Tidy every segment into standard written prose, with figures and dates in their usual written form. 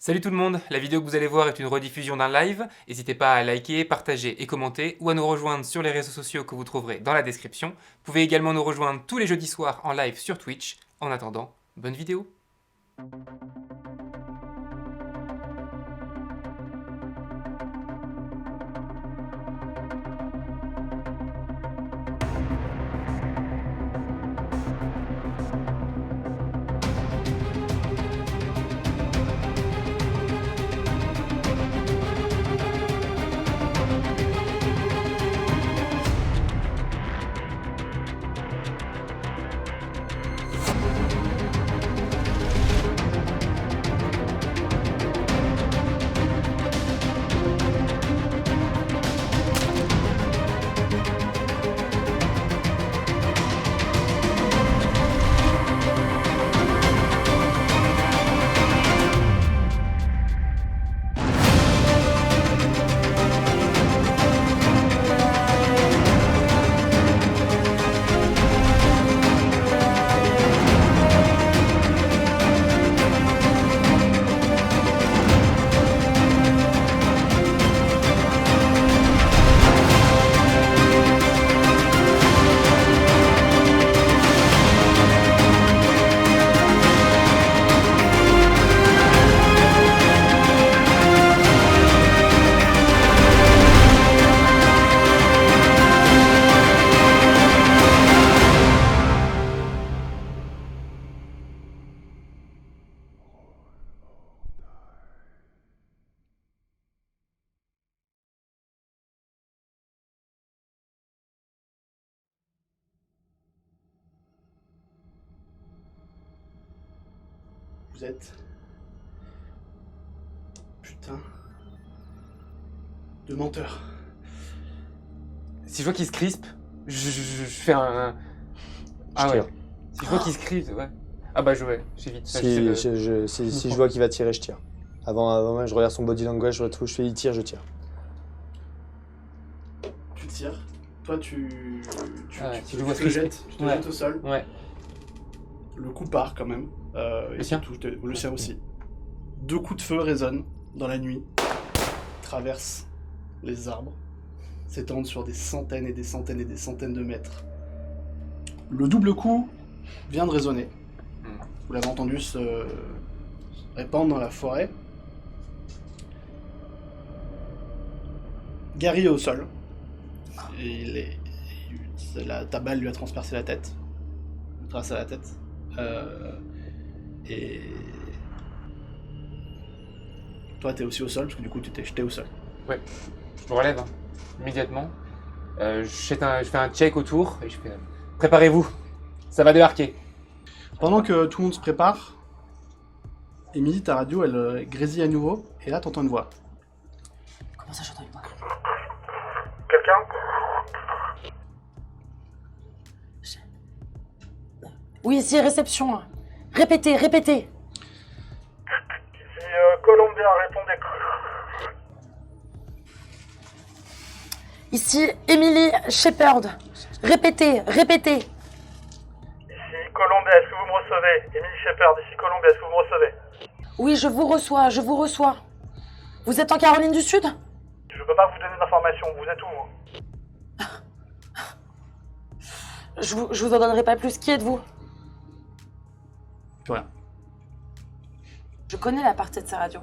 Salut tout le monde, la vidéo que vous allez voir est une rediffusion d'un live. N'hésitez pas à liker, partager et commenter ou à nous rejoindre sur les réseaux sociaux que vous trouverez dans la description. Vous pouvez également nous rejoindre tous les jeudis soirs en live sur Twitch. En attendant, bonne vidéo. Vous êtes... Putain... de menteurs. Si je vois qu'il se crispe, je fais un... Ah ouais. tire. Si je vois qu'il se crispe, ouais. Ah bah ouais, j'évite. Si je vois qu'il va tirer, je tire. Avant, je regarde son body language, je retrouve, je fais il tire, je tire. Tu tires. Toi, tu si je vois te ce que jettes, tu te jettes au sol. Ouais. Le coup part quand même. Le sien Le sien aussi. 2 coups de feu résonnent dans la nuit, traversent les arbres, s'étendent sur des centaines et des centaines et des centaines de mètres. Le double coup vient de résonner. Vous l'avez entendu se répandre dans la forêt. Gary est au sol. Et ta balle lui a transpercé la tête. Traversé la tête. Et toi t'es aussi au sol parce que du coup tu t'es jeté au sol. Ouais. Je me relève hein, immédiatement. Je fais un check autour et je fais... Préparez-vous, ça va débarquer. Pendant que tout le monde se prépare, Émilie, ta radio, elle grésille à nouveau, et là t'entends une voix. Comment ça, j'entends une voix? Quelqu'un? Oui, ici, réception. Répétez. Ici Columbia, répondez. Ici, Emily Shepard. Répétez. Ici Columbia, est-ce que vous me recevez? Émilie Shepard, ici Columbia, est-ce que vous me recevez? Oui, je vous reçois. Vous êtes en Caroline du Sud? Je peux pas vous donner d'informations, vous êtes où? Je vous en donnerai pas plus. Qui êtes-vous? Plus rien. Je connais la partie de ces radios.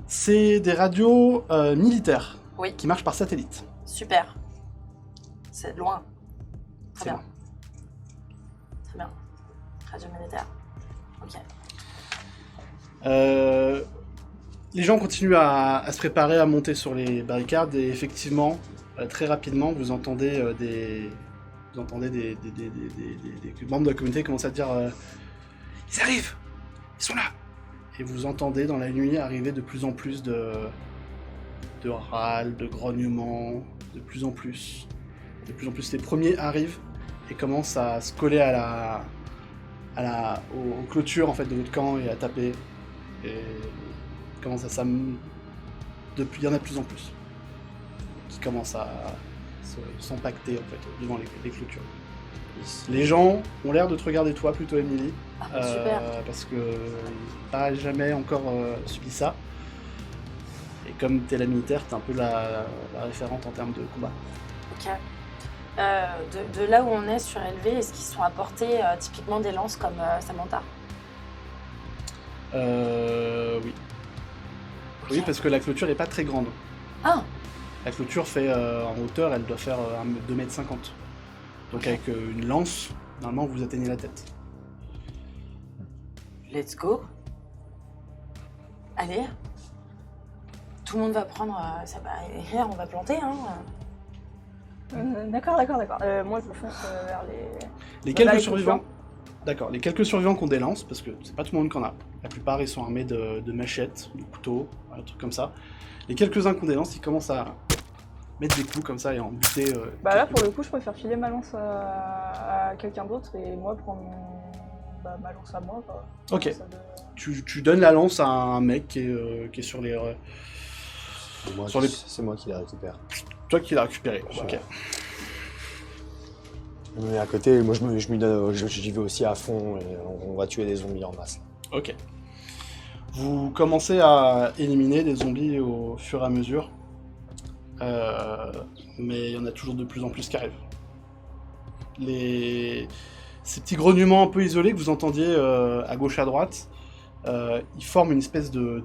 C'est des radios militaires. Oui. Qui marchent par satellite. Super. C'est loin. Très C'est bien. loin. Très bien. Radio militaire. Ok. Les gens continuent à se préparer à monter sur les barricades et effectivement, très rapidement, vous entendez des membres de la communauté qui commencent à dire ils arrivent, ils sont là. Et vous entendez dans la nuit arriver de plus en plus de râles, de grognements, de plus en plus. Les premiers arrivent et commencent à se coller aux clôtures en fait de votre camp et à taper. Et commence à il y en a de plus en plus qui commencent à s'empacter en fait devant les clôtures. Les gens ont l'air de te regarder toi plutôt, Emily. Ah, super. Parce que pas jamais encore subi ça. Et comme t'es la militaire, t'es un peu la référente en termes de combat. Ok. De là où on est sur LV, est-ce qu'ils sont apportés typiquement des lances comme Samantha? Oui. Ok. Oui, parce que la clôture est pas très grande. Ah, La clôture fait en hauteur, elle doit faire 2,50 m. Donc Ok. avec une lance, normalement vous atteignez la tête. let's go. Allez. Tout le monde va prendre ça va on va planter, hein. D'accord. Moi, je me fonce vers les... Les Bah, quelques les survivants. clôtures. D'accord, les quelques survivants qui ont des lances, parce que c'est pas tout le monde qui en a. La plupart ils sont armés de machettes, de couteaux, un truc comme ça. Les quelques-uns qui ont des lances, ils commencent à mettre des coups comme ça et en buter. Bah là, quelques- pour le coup, je préfère filer ma lance à quelqu'un d'autre et moi prendre ma lance à moi, quoi. Ok. Ça de- Tu donnes la lance à un mec qui est sur les. Sur les- C'est moi qui les récupère. Toi qui l'as récupéré. Voilà. Ok. Je me mets à côté, moi j'y vais aussi à fond et on va tuer des zombies en masse. Ok. Vous commencez à éliminer des zombies au fur et à mesure. Mais il y en a toujours de plus en plus qui arrivent. Ces petits grognements un peu isolés que vous entendiez à gauche à droite, ils forment une espèce de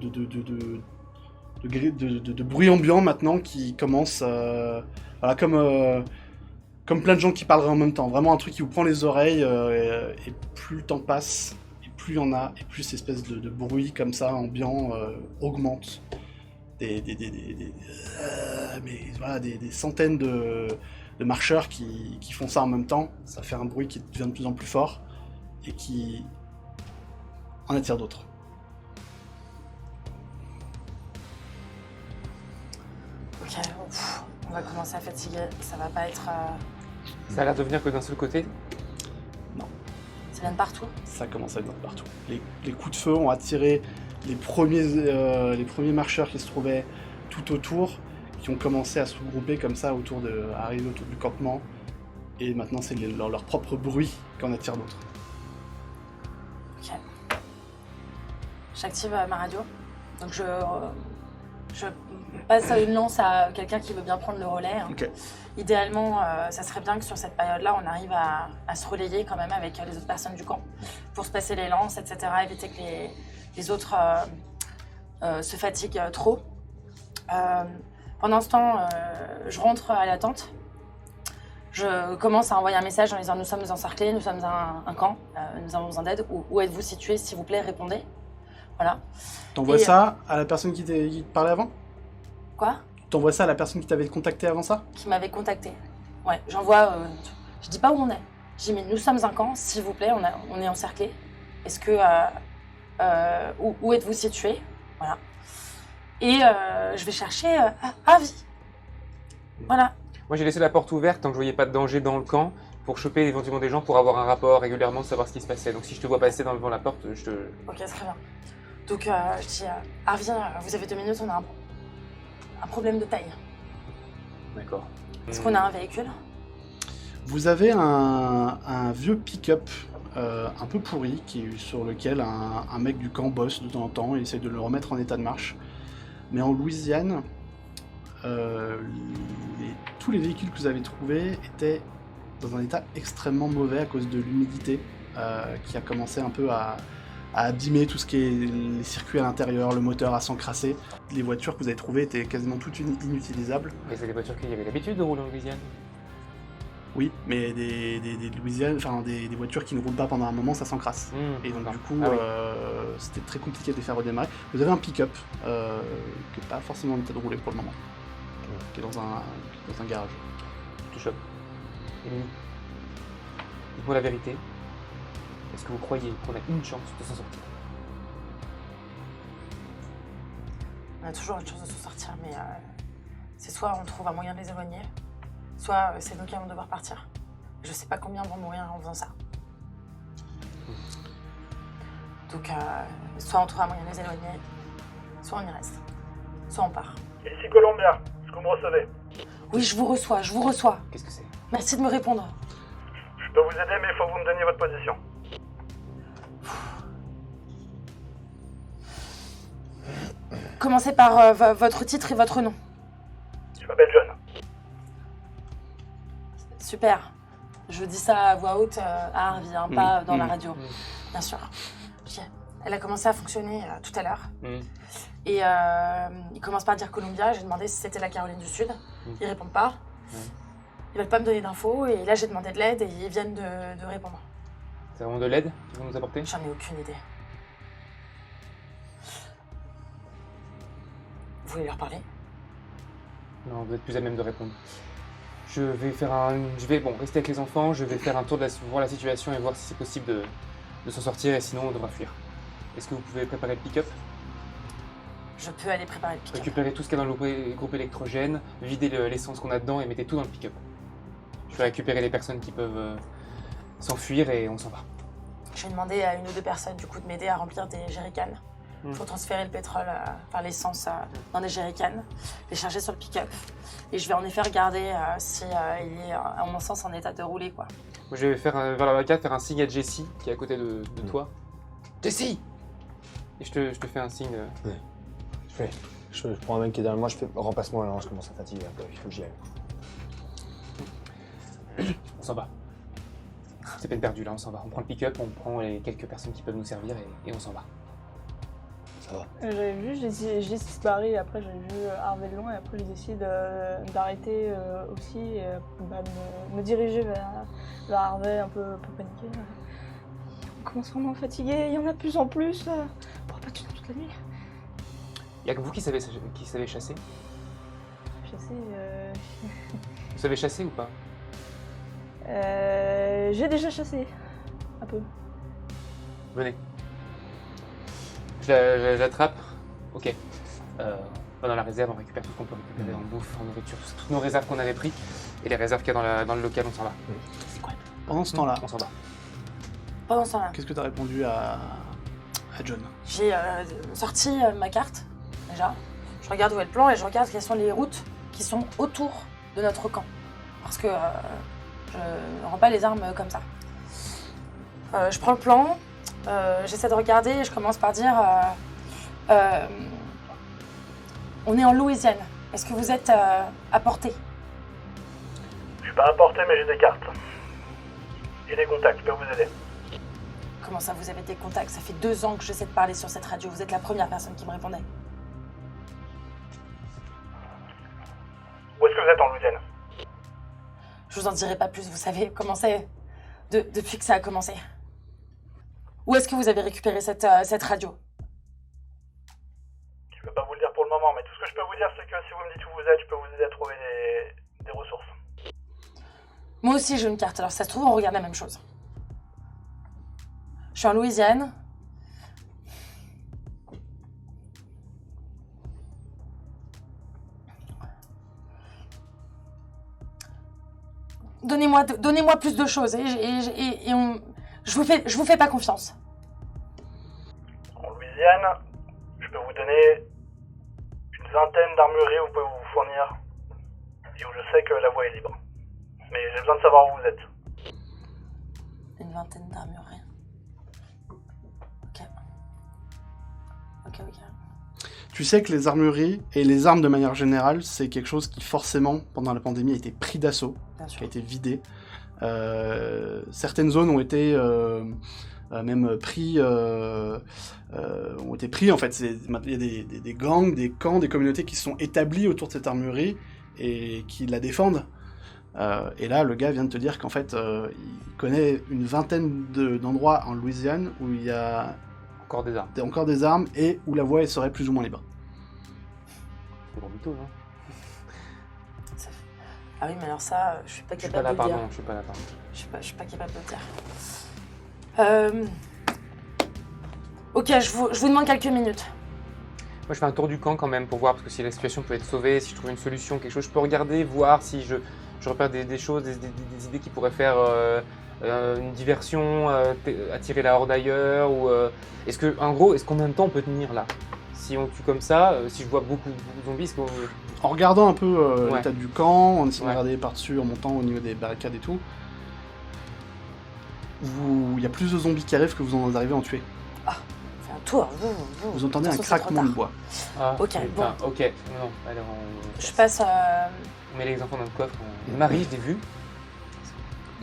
bruit ambiant maintenant qui commence voilà, comme plein de gens qui parleraient en même temps. Vraiment un truc qui vous prend les oreilles et plus le temps passe, et plus il y en a, et plus cette espèce de bruit comme ça ambiant augmente. Mais voilà, des centaines de marcheurs qui font ça en même temps. Ça fait un bruit qui devient de plus en plus fort et qui en attire d'autres. Ok, on va commencer à fatiguer. Ça va pas être. Ça a l'air de venir que d'un seul côté. Ça vient de partout. Ça commence à être partout. Les coups de feu ont attiré les premiers marcheurs qui se trouvaient tout autour, qui ont commencé à se regrouper comme ça arriver autour du campement. Et maintenant, c'est leur propre bruit qui en attire d'autres. Ok. J'active ma radio. Donc je passe une lance à quelqu'un qui veut bien prendre le relais, hein. Ok. Idéalement, ça serait bien que sur cette période-là, on arrive à se relayer quand même avec les autres personnes du camp pour se passer les lances, etc. Éviter que les autres se fatiguent trop. Pendant ce temps, je rentre à la tente. Je commence à envoyer un message en disant « Nous sommes encerclés, nous sommes un camp, nous avons besoin d'aide. Où êtes-vous situés, s'il vous plaît, répondez. » Voilà. T'envoies Et, ça à la personne qui te parlait avant? Quoi? T'envoies ça à la personne qui t'avait contacté avant ça? Qui m'avait contacté. Ouais, j'envoie. Je dis pas où on est. Je dis mais nous sommes un camp, s'il vous plaît, on est encerclés. Est-ce que où êtes-vous situés? Voilà. Et je vais chercher Avi. Voilà. Moi j'ai laissé la porte ouverte tant que je voyais pas de danger dans le camp pour choper éventuellement des gens pour avoir un rapport régulièrement, savoir ce qui se passait. Donc si je te vois passer devant la porte, je te... Ok, très bien. Donc je dis Avi, vous avez 2 minutes, on a un problème de taille. D'accord. Est-ce qu'on a un véhicule? Vous avez un vieux pick-up un peu pourri sur lequel un mec du camp bosse de temps en temps et essaie de le remettre en état de marche. Mais en Louisiane, tous les véhicules que vous avez trouvés étaient dans un état extrêmement mauvais à cause de l'humidité qui a commencé un peu à abîmer tout ce qui est les circuits à l'intérieur, le moteur à s'encrasser. Les voitures que vous avez trouvées étaient quasiment toutes inutilisables. Mais c'est des voitures qui avaient l'habitude de rouler en Louisiane. Oui, mais des Louisiane, enfin des voitures qui ne roulent pas pendant un moment, ça s'encrasse. Et donc du coup, Ah oui. c'était très compliqué de les faire redémarrer. Vous avez un pick-up qui n'est pas forcément en état de rouler pour le moment, qui est dans un garage. Je te chope. Émilie, dites-moi la vérité. Est-ce que vous croyez qu'on a une chance de s'en sortir? On a toujours une chance de s'en sortir, mais c'est soit on trouve un moyen de les éloigner, soit c'est nous qui allons devoir partir. Je sais pas combien vont mourir en faisant ça. Donc, soit on trouve un moyen de les éloigner, soit on y reste, soit on part. Ici Columbia, est-ce que vous me recevez? Oui, je vous reçois. Qu'est-ce que c'est? Merci de me répondre. peux vous aider, mais il faut que vous me donniez votre position. Commencez par votre titre et votre nom. Je m'appelle John. Super. Je dis ça à voix haute à Harvey, hein, pas dans la radio, bien sûr. Ok. Elle a commencé à fonctionner tout à l'heure. Et il commence par dire Columbia. J'ai demandé si c'était la Caroline du Sud. Ils répondent pas. Ils veulent pas me donner d'infos. Et là, j'ai demandé de l'aide et ils viennent de répondre. C'est vraiment de l'aide qu'ils vont nous apporter? J'en ai aucune idée. Vous voulez leur parler? Non, vous êtes plus à même de répondre. Je vais rester avec les enfants, je vais faire un tour voir la situation et voir si c'est possible de s'en sortir et sinon on devra fuir. Est-ce que vous pouvez préparer le pick-up? Je peux aller préparer le pick-up. Récupérez tout ce qu'il y a dans le groupe électrogène, videz l'essence qu'on a dedans et mettez tout dans le pick-up. Je vais récupérer les personnes qui peuvent s'enfuir et on s'en va. Je vais demander à une ou deux personnes du coup de m'aider à remplir des jerrycans. Il faut transférer le pétrole, l'essence dans des jerrycans, les charger sur le pick-up. Et je vais en effet regarder si il est, à mon sens, en état de rouler, quoi. Moi, je vais faire vers la barricade, faire un signe à Jessie, qui est à côté de toi. Jessie! Et je te fais un signe. Je prends un mec qui est derrière moi, je fais remplace-moi là, je commence à fatiguer, il faut que j'y aille. On s'en va. C'est peine perdue là, on s'en va. On prend le pick-up, on prend les quelques personnes qui peuvent nous servir et on s'en va. Ça va. J'avais vu, j'ai se barrer, après j'avais vu Harvey de loin et après j'ai décidé d'arrêter aussi et me diriger vers Harvey un peu paniqué. On commence vraiment à fatiguer, il y en a de plus en plus. On pourra pas tenir toute la nuit. Y'a que vous qui savez chasser? Chasser, Vous savez chasser ou pas? j'ai déjà chassé, un peu. Venez. Je l'attrape. Ok. On va dans la réserve, on récupère tout ce qu'on peut récupérer en bouffe, en nourriture, toutes nos réserves qu'on avait pris et les réserves qu'il y a dans le local, on s'en va. C'est quoi? Pendant ce temps-là, On s'en va. Pendant ce temps-là, qu'est-ce que tu as répondu à John? j'ai sorti ma carte, déjà. Je regarde où est le plan et je regarde quelles sont les routes qui sont autour de notre camp. Parce que je ne rends pas les armes comme ça. Je prends le plan, j'essaie de regarder et je commence par dire on est en Louisiane. Est-ce que vous êtes à portée? Je suis pas à portée, mais j'ai des cartes. Et des contacts, je peux vous aider. Comment ça, vous avez des contacts? Ça fait 2 ans que j'essaie de parler sur cette radio. Vous êtes la première personne qui me répondait. Où est-ce que vous êtes en Louisiane? Je vous en dirai pas plus, vous savez comment c'est depuis que ça a commencé. Où est-ce que vous avez récupéré cette radio? Je peux pas vous le dire pour le moment, mais tout ce que je peux vous dire, c'est que si vous me dites où vous êtes, je peux vous aider à trouver des ressources. Moi aussi j'ai une carte, alors ça se trouve on regarde la même chose. Je suis en Louisiane. Donnez-moi plus de choses je vous fais pas confiance. En Louisiane, je peux vous donner une vingtaine d'armureries où vous pouvez vous fournir et où je sais que la voie est libre. Mais j'ai besoin de savoir où vous êtes. Une vingtaine d'armureries. Ok. Tu sais que les armureries et les armes de manière générale, c'est quelque chose qui forcément, pendant la pandémie, a été pris d'assaut, Bien qui a sûr. été vidé. Certaines zones ont été même pris, ont été pris en fait. Il y a des gangs, des camps, des communautés qui sont établis autour de cette armurerie et qui la défendent. Et là, le gars vient de te dire qu'en fait, il connaît une vingtaine d'endroits en Louisiane où il y a Encore des armes. encore des armes et où la voie serait plus ou moins libre. C'est bon mytho, hein. Ah oui, mais alors ça, je suis pas Je suis pas capable là, de le dire. pardon, je suis pas là, pardon. Je suis pas capable de le dire. Ok, je vous demande quelques minutes. Moi, je fais un tour du camp quand même pour voir, parce que si la situation peut être sauvée, si je trouve une solution, quelque chose, je peux regarder, voir si je repère des choses, des idées qui pourraient faire une diversion, attirer la horde ailleurs, ou est-ce que, en gros, combien de temps on peut tenir là? Si on tue comme ça, si je vois beaucoup de zombies, est-ce qu'on... En regardant un peu Ouais. l'état du camp, en essayant de Ouais. regarder par-dessus, en montant au niveau des barricades et tout, il y a plus de zombies qui arrivent que vous en arrivez à en tuer. On fait un tour. Vous entendez un De toute façon, c'est craquement trop de bois. Ah, Ok, putain, bon. ok. Non, alors Je passe. on met les enfants dans le coffre. Marie, je l'ai vue.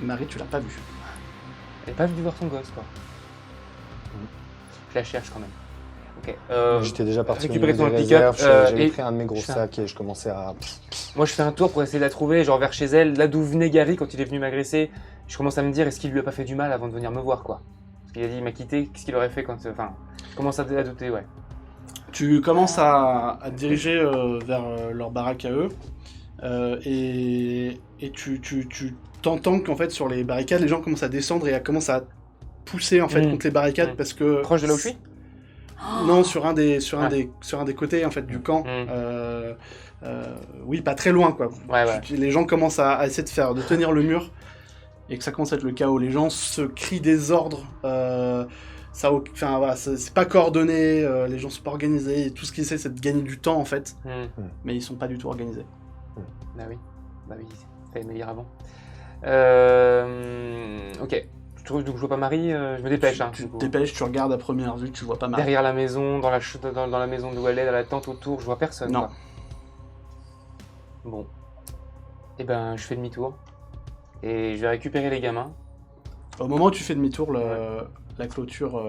Marie, tu l'as pas vue. Elle n'est pas venue voir son gosse, quoi. Je la cherche quand même. Ok. J'étais déjà parti au récupérer niveau ton des pick-up, réserves, j'avais et- pris un de mes gros Putain. sacs et je commençais à... Moi, je fais un tour pour essayer de la trouver, genre vers chez elle, là d'où venait Gary quand il est venu m'agresser. Je commence à me dire, est-ce qu'il lui a pas fait du mal avant de venir me voir, quoi? Parce qu'il a dit, il m'a quitté, qu'est-ce qu'il aurait fait quand... Enfin, je commence à douter, ouais. Tu commences à te diriger vers leur baraque à eux. Et tu t'entends qu'en fait, sur les barricades, les gens commencent à descendre et commencent à pousser en fait contre les barricades parce que... Proche de là où je suis? Non, sur un des côtés en fait du camp. Oui, pas très loin quoi. Ouais, ouais. Les gens commencent à essayer de tenir le mur et que ça commence à être le chaos. Les gens se crient des ordres. Enfin voilà, c'est pas coordonné. Les gens sont pas organisés. Et tout ce qu'ils essaient, c'est de gagner du temps en fait. Mais ils sont pas du tout organisés. Bah oui, fallait me lire avant. Ok. Donc je vois pas Marie, je me dépêche. Tu du coup. te dépêches, tu regardes à première vue, tu vois pas Marie. Derrière la maison, dans la maison d'où elle est, dans la tente autour, je vois personne. Non. Quoi. Bon. Et ben, je fais demi-tour. Et je vais récupérer les gamins. Au moment où tu fais demi-tour, la clôture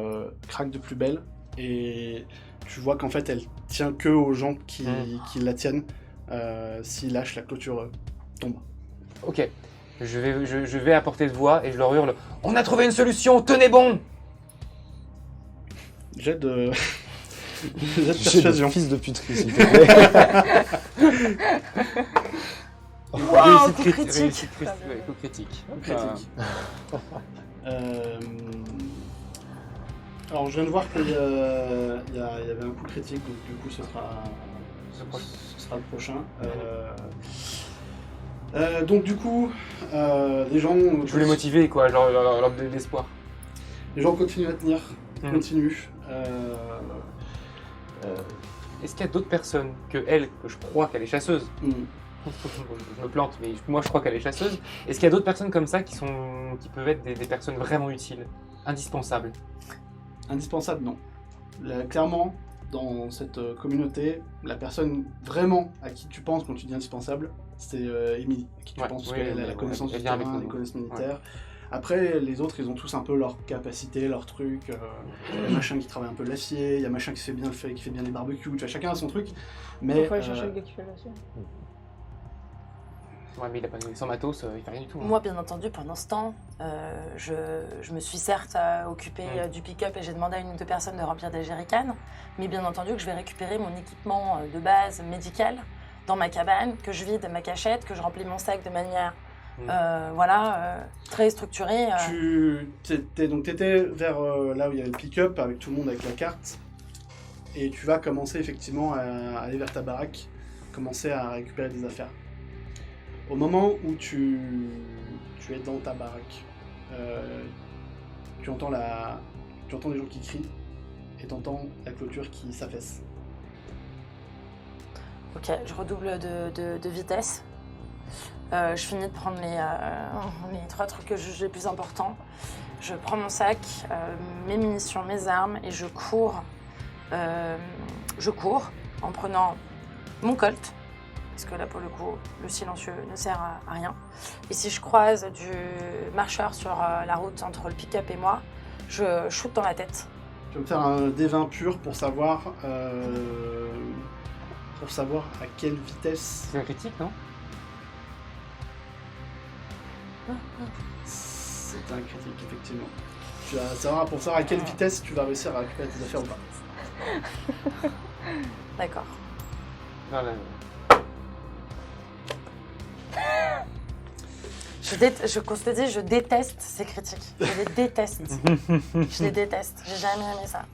craque de plus belle et tu vois qu'en fait elle tient que aux gens qui la tiennent. S'ils lâchent, la clôture tombe. Ok. Je vais à portée de voix et je leur hurle « On a trouvé une solution, tenez bon !» Jet de... Jet de J'ai persuasion. le fils de puterie, s'il te plaît. Wow, coup critique. Réussite critique. Critique. Alors je viens de voir qu'il y avait un coup critique, donc du coup ce sera le prochain. Donc du coup, les gens... Je voulais motiver, quoi, genre leur donner de l'espoir. Les gens continuent à tenir, continuent. Est-ce qu'il y a d'autres personnes que elle, que je crois qu'elle est chasseuse, je me plante, mais moi je crois qu'elle est chasseuse, est-ce qu'il y a d'autres personnes comme ça qui peuvent être des personnes vraiment utiles, indispensables? Indispensable, non. Clairement, dans cette communauté, la personne vraiment à qui tu penses quand tu dis indispensable, c'est Émilie, à qui tu penses, parce qu'elle a la connaissance du vient avec terrain, nous. les connaissances militaires. Après, les autres, ils ont tous un peu leurs capacités, leurs trucs. Il y a machin qui travaille un peu l'acier, il y a machin qui fait bien les barbecues, tu vois, chacun a son truc. Mais Il faut aller chercher le gars qui fait l'acier. Ouais, mais il a pas sans matos, il fait rien du tout. hein. Moi, bien entendu, pendant ce temps, je me suis certes occupée du pick-up et j'ai demandé à une ou deux personnes de remplir des jerrycans, mais bien entendu que je vais récupérer mon équipement de base médical dans ma cabane, que je vide ma cachette, que je remplis mon sac de manière très structurée. T'étais vers là où il y avait le pick-up avec tout le monde avec la carte, et tu vas commencer effectivement à aller vers ta baraque, commencer à récupérer des affaires. Au moment où tu es dans ta baraque, tu entends les gens qui crient et tu entends la clôture qui s'affaisse. Ok, je redouble de vitesse. Je finis de prendre les 3 trucs que je juge les plus importants. Je prends mon sac, mes munitions, mes armes et je cours. Je cours en prenant mon Colt. Parce que là, pour le coup, le silencieux ne sert à rien. Et si je croise du marcheur sur la route entre le pick-up et moi, je shoot dans la tête. Tu vas me faire un D20 pur pour savoir à quelle vitesse. C'est un critique, non? C'est un critique, effectivement. Tu vas savoir pour savoir à quelle vitesse tu vas réussir à récupérer tes affaires ou pas. D'accord. Non, Je déteste ces critiques. Je les déteste. Je les déteste. J'ai jamais aimé ça.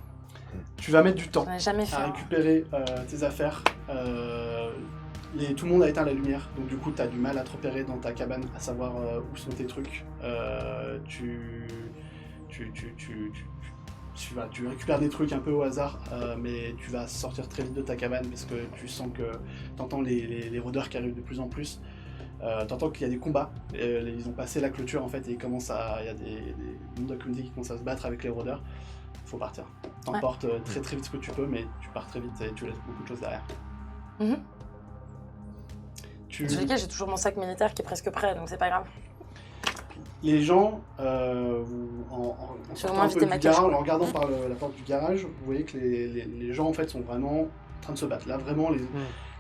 Tu vas mettre du temps Je n'ai jamais fait. à récupérer tes affaires. Tout le monde a éteint la lumière, donc du coup tu as du mal à te repérer dans ta cabane, à savoir où sont tes trucs. Tu récupères des trucs un peu au hasard, mais tu vas sortir très vite de ta cabane parce que tu sens que tu entends les rôdeurs qui arrivent de plus en plus. T'entends qu'il y a des combats. Ils ont passé la clôture en fait et il y a des membres de la communauté qui commencent à se battre avec les rôdeurs. Faut partir. T'emportes très très vite ce que tu peux, mais tu pars très vite et tu laisses beaucoup de choses derrière. Sur lesquels j'ai toujours mon sac militaire qui est presque prêt, donc c'est pas grave. Les gens, en sortant un peu du garage, en regardant par la porte du garage, vous voyez que les gens en fait sont vraiment en train de se battre. Là vraiment,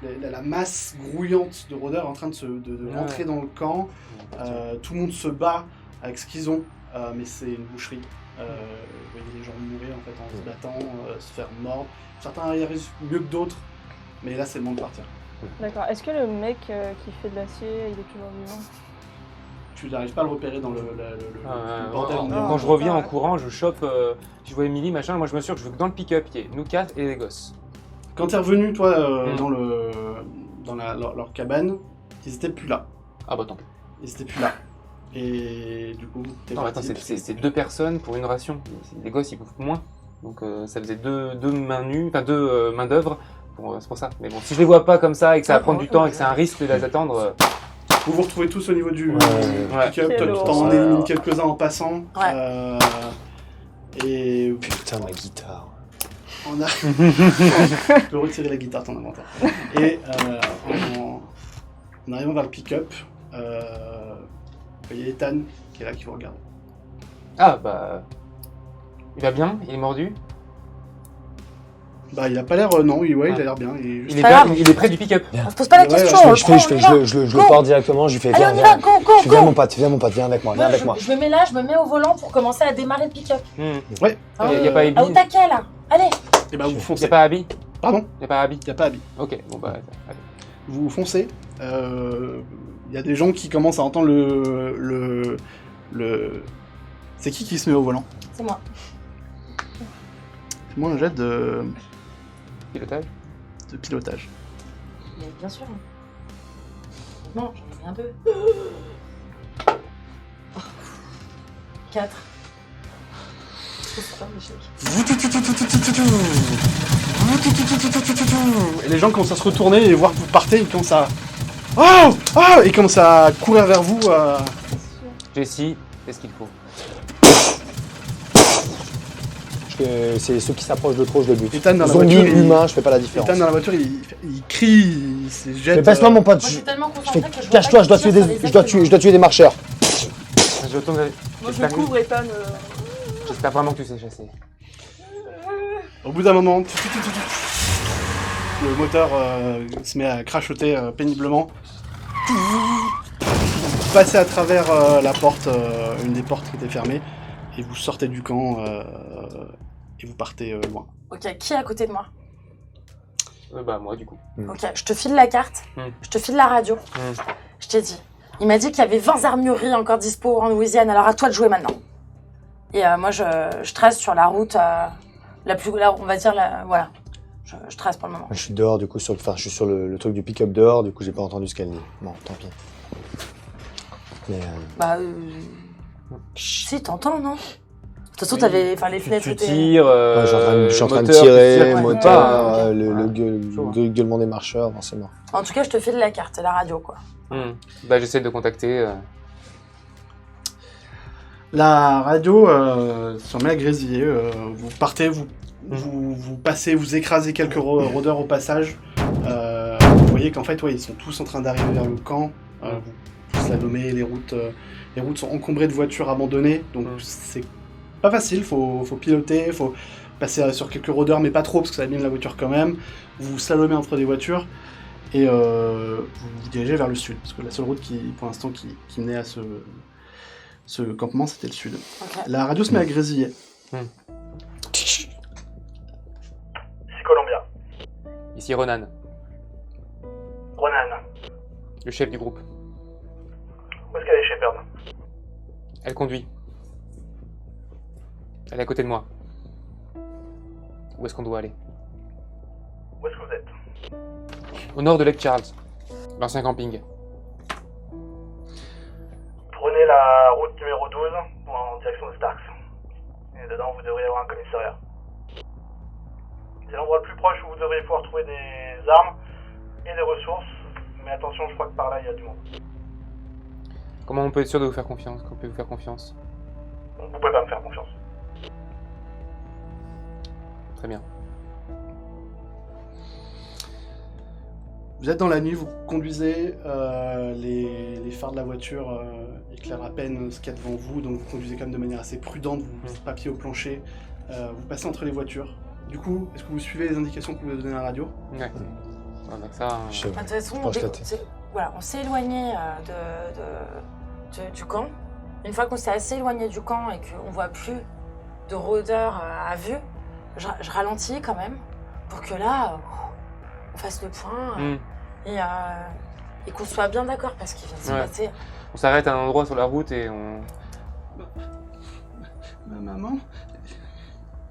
la masse grouillante de rôdeurs est en train de rentrer dans le camp. Tout le monde se bat avec ce qu'ils ont, mais c'est une boucherie. Vous voyez les gens mourir en fait en se battant, se faire mordre. Certains y arrivent mieux que d'autres, mais là c'est le moment de partir. D'accord. Est-ce que le mec qui fait de l'acier, il est toujours vivant? Tu n'arrives pas à le repérer dans le bordel. Quand je reviens en courant, je chope, je vois Emily, machin, moi je m'assure que je veux que dans le pick-up, il y ait nous quatre et les gosses. Quand t'es revenu, toi, dans leur cabane, ils étaient plus là. Ah bah tant pis. Ils étaient plus là. Et du coup, t'es Non, parti. attends, c'est 2 personnes pour une ration. Les gosses, ils bouffent moins. Donc ça faisait deux mains nues, enfin 2 mains d'œuvre. C'est pour ça. Mais bon, si je les vois pas comme ça et que ça va prendre du temps et que c'est un risque de les attendre... Vous vous retrouvez tous au niveau du Ouais. pick-up. Toi, tu t'en élimines quelques-uns en passant. Ouais. Et Putain, ma guitare. on a... Tu peux retirer la guitare de ton inventaire. Et en arrivant vers le pick-up, vous voyez Ethan qui est là, qui vous regarde. Ah bah... Il va bien? Il est mordu? Bah, il a pas l'air... non, il a l'air bien. Il est près du pick-up. On se pose pas la question. Je le porte directement, je lui fais Allez, on y va, go. viens mon pote, viens avec moi, viens avec moi. Je me mets là, je me mets au volant pour commencer à démarrer le pick-up. Ouais. Il y a pas Abby? Ah, au taquet là. Allez. Et bah, vous Il y foncez. a pas Abby? Pardon? Il y a pas Abby? Il y a pas Abby. Ok, bon bah... Allez. Vous foncez. Il y a des gens qui commencent à entendre le... C'est qui se met au volant? C'est moi. Fais-moi un jet de Pilotage? pilotage. Mais bien sûr. Non, j'en ai un peu. 4. C'est pas un échec. Et les gens commencent à se retourner et voir que vous partez, ils commencent à... Oh! Ils commencent à courir vers vous. Jessie, fais ce qu'il faut. C'est ceux qui s'approchent de trop, je le bute. Ethan dans la Zombie, voiture, humain, je fais pas la différence. Ethan dans la voiture, il crie, il se jette... Mais baisse-moi mon pote, Moi, je suis tellement je concentrée fais... que je vois Cache-toi, pas je dois qui tuer tire des... sur les je dois tuer des marcheurs. Je retourne vers... Moi je couvre Ethan. J'espère vraiment que tu sais chasser. Au bout d'un moment, le moteur se met à crachoter péniblement. Vous passez à travers la porte, une des portes qui était fermée, et vous sortez du camp et vous partez loin. Ok, qui est à côté de moi? Bah moi du coup. Ok, je te file la carte, je te file la radio. Je t'ai dit. Il m'a dit qu'il y avait 20 armureries encore dispo en Louisiane, alors à toi de jouer maintenant. Et moi, je trace sur la route la plus... on va dire, voilà. Je trace pour le moment. Je suis dehors, du coup, je suis sur le truc du pick-up dehors, du coup, j'ai pas entendu ce qu'elle dit. Bon, tant pis. Mais... Si, t'entends, non? De toute façon, t'avais... Enfin, les fenêtres Tu étaient... tires, je suis en train de moteur, tirer, tu moteur, ok. le gueulement des marcheurs, non, c'est mort. En tout cas, je te file la carte et la radio, quoi. Bah j'essaie de contacter... La radio se met à grésiller. Vous partez, vous passez, vous écrasez quelques rôdeurs au passage. Vous voyez qu'en fait, ils sont tous en train d'arriver vers le camp. Vous slalomez, les routes sont encombrées de voitures abandonnées, donc c'est pas facile. Faut piloter, faut passer sur quelques rôdeurs, mais pas trop parce que ça abîme la voiture quand même. Vous slalomez entre des voitures et vous vous dirigez vers le sud, parce que la seule route pour l'instant, qui menait à ce campement, c'était le sud. Okay. La radio se met à grésiller. Ici Columbia. Ici Ronan, Ronan. le chef du groupe. Où est-ce qu'elle est, Shepard? Elle conduit. Elle est à côté de moi. Où est-ce qu'on doit aller? Où est-ce que vous êtes? Au nord de Lake Charles, l'ancien camping. Prenez la route numéro 12 en direction de Starks. Et dedans, vous devriez avoir un commissariat. C'est l'endroit le plus proche où vous devriez pouvoir trouver des armes et des ressources. Mais attention, je crois que par là, il y a du monde. Comment on peut être sûr de vous faire confiance? Qu'on peut vous faire confiance? Vous pouvez pas me faire confiance. Très bien. Vous êtes dans la nuit, vous conduisez, les phares de la voiture éclairent à peine ce qu'il y a devant vous, donc vous conduisez quand même de manière assez prudente, vous n'êtes pas pied au plancher, vous passez entre les voitures. Du coup, est-ce que vous suivez les indications que vous avez données à la radio? Ouais. Ouais, donc ça... Je sais De pas. toute façon, penche la dès- tête. voilà, on s'est éloigné du camp. Une fois qu'on s'est assez éloigné du camp et qu'on voit plus de rôdeurs à vue, je ralentis quand même pour que là, on fasse le point et qu'on soit bien d'accord parce qu'il vient de se Ouais. passer. On s'arrête à un endroit sur la route et on... Ma maman?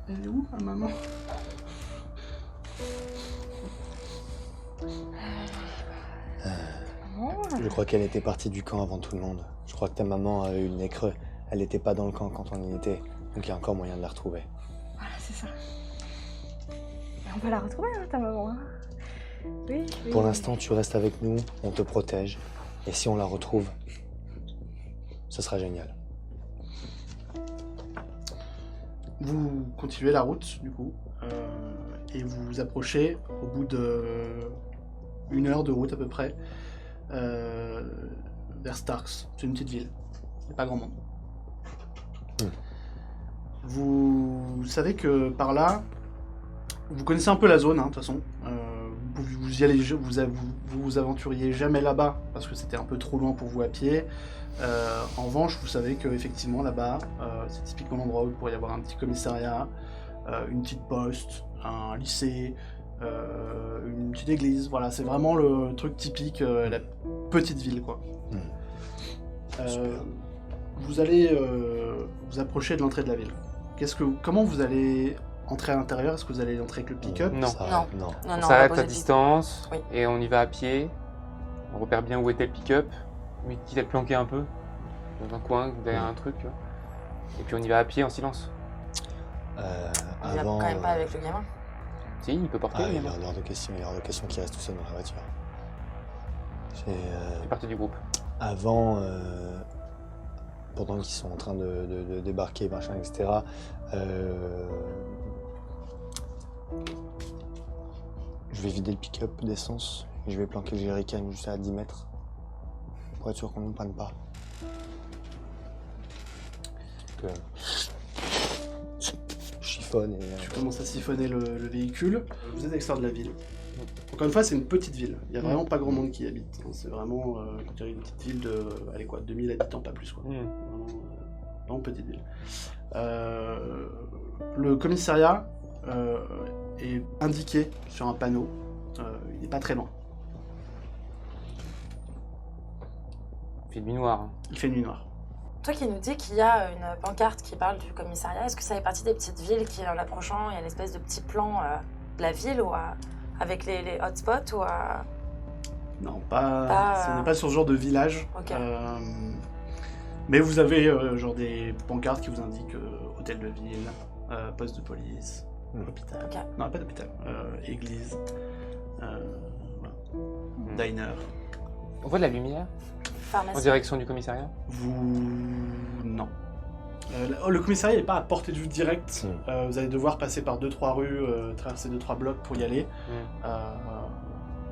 Elle est où, ma maman? Je crois qu'elle était partie du camp avant tout le monde. Je crois que ta maman a eu le nez creux. Elle n'était pas dans le camp quand on y était. Donc il y a encore moyen de la retrouver. Voilà, c'est ça. Et on peut la retrouver, hein, ta maman. Hein. Oui, oui. Pour l'instant, tu restes avec nous, on te protège. Et si on la retrouve, ce sera génial. Vous continuez la route, du coup, et vous vous approchez au bout de 1 heure de route à peu près, vers Starks. C'est une petite ville, il n'y a pas grand monde. Vous savez que par là, vous connaissez un peu la zone, hein, de toute façon. Vous y allez, vous aventuriez jamais là-bas parce que c'était un peu trop loin pour vous à pied. En revanche, vous savez que effectivement là-bas, c'est typiquement l'endroit où il pourrait y avoir un petit commissariat, une petite poste, un lycée, une petite église. Voilà, c'est vraiment le truc typique, la petite ville, quoi. Super. Vous allez vous approcher de l'entrée de la ville. Comment vous allez entrer à l'intérieur? Est-ce que vous allez entrer avec le pick-up? Non. Ça, Non. non. Non, On non, on va s'arrête poser à des- distance Oui. et on y va à pied. On repère bien où était le pick-up, mais quitte à le planquer un peu dans un coin, derrière un truc. Tu vois. Et puis on y va à pied en silence. Il va Avant, quand même pas avec le gamin. Si, il peut porter. Ah, mais il est bon. hors de question. Il est hors de question qu'il reste tout seul dans la voiture. C'est partie du groupe. Avant, pendant qu'ils sont en train de débarquer, machin, etc., je vais vider le pick-up d'essence et je vais planquer le jerrycan juste à 10 mètres pour être sûr qu'on ne nous prenne pas. Donc, je chiffonne et... Tu commences à siphonner le véhicule. Vous êtes à l'extérieur de la ville. Encore une fois, c'est une petite ville. Il n'y a vraiment pas grand monde qui y habite. C'est vraiment je dirais une petite ville de, allez quoi, 2000 habitants, pas plus, quoi. Vraiment petite ville. Le commissariat est indiqué sur un panneau. Il n'est pas très loin. Il fait nuit noire. Hein. Il fait nuit noire. Toi qui nous dis qu'il y a une pancarte qui parle du commissariat, est-ce que ça fait partie des petites villes qui, en approchant, il y a une espèce de petit plan de la ville ou avec les hotspots ou Non, Pas, ce n'est pas sur ce genre de village. Ok. Mais vous avez genre des pancartes qui vous indiquent hôtel de ville, poste de police, hôpital. Ok. Non, pas d'hôpital. Église, voilà. Diner. On voit de la lumière en pharmacie? direction du commissariat. Non. Le commissariat n'est pas à portée de vue directe. Vous allez devoir passer par 2-3 rues, traverser 2-3 blocs pour y aller.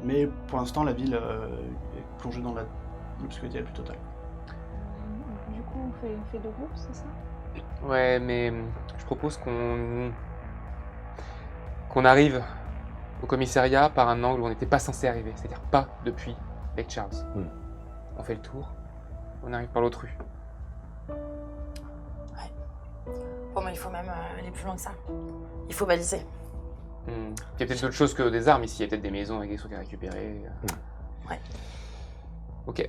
Mais pour l'instant, la ville est plongée dans l'obscurité la plus totale. Du coup, on fait deux groupes, c'est ça? Ouais, mais je propose qu'on arrive au commissariat par un angle où on n'était pas censé arriver, c'est-à-dire pas depuis Lake Charles. On fait le tour, on arrive par l'autre rue. Bon, mais il faut même aller plus loin que ça. Il faut baliser. Il y a peut-être d'autres choses que des armes ici, il y a peut-être des maisons avec des trucs à récupérer. Ouais. Ok.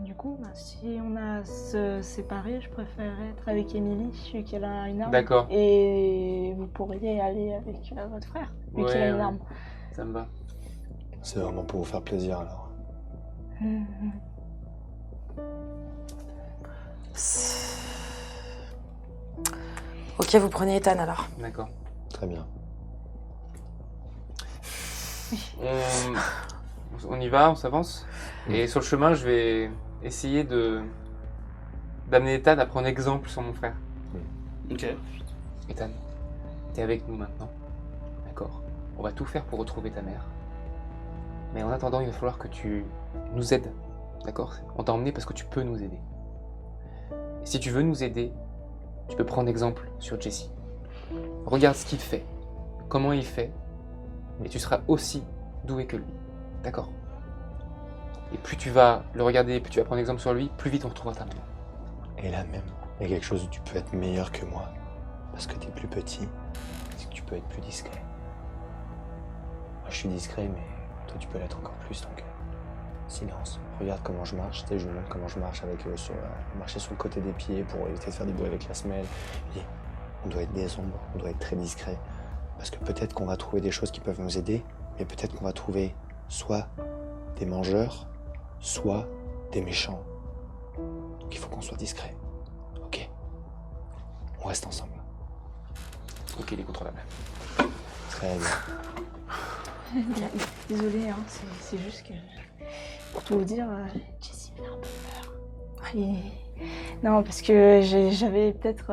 Du coup, si on a se séparé, je préférerais être avec Émilie, je sais qu'elle a une arme. D'accord. Et vous pourriez aller avec votre frère, vu qu'il a une arme. Ça me va. C'est vraiment pour vous faire plaisir alors. Ok, vous prenez Ethan alors. D'accord. Très bien. On On y va, on s'avance. Et sur le chemin, je vais essayer d'amener Ethan à prendre exemple sur mon frère. Ok. Ethan, t'es avec nous maintenant. D'accord. On va tout faire pour retrouver ta mère. Mais en attendant, il va falloir que tu nous aides. D'accord? On t'a emmené parce que tu peux nous aider. Et si tu veux nous aider, tu peux prendre exemple sur Jesse. Regarde ce qu'il fait, comment il fait, et tu seras aussi doué que lui. D'accord? Et plus tu vas le regarder, plus tu vas prendre exemple sur lui, plus vite on retrouvera ta maman. Et là même, il y a quelque chose où tu peux être meilleur que moi. Parce que t'es plus petit, c'est que tu peux être plus discret. Moi je suis discret, mais toi tu peux l'être encore plus, donc silence. Regarde comment je marche, tu sais, je lui montre comment je marche avec marcher sur le côté des pieds pour éviter de faire du bruit avec la semelle. Et on doit être des ombres, on doit être très discret. Parce que peut-être qu'on va trouver des choses qui peuvent nous aider, mais peut-être qu'on va trouver soit des mangeurs, soit des méchants. Donc il faut qu'on soit discret. Ok? On reste ensemble. Ok, il est contrôlable. Très bien. Désolée, hein, c'est juste que. Pour tout vous dire, Jessie me fait un peu peur. Non, parce que j'avais peut-être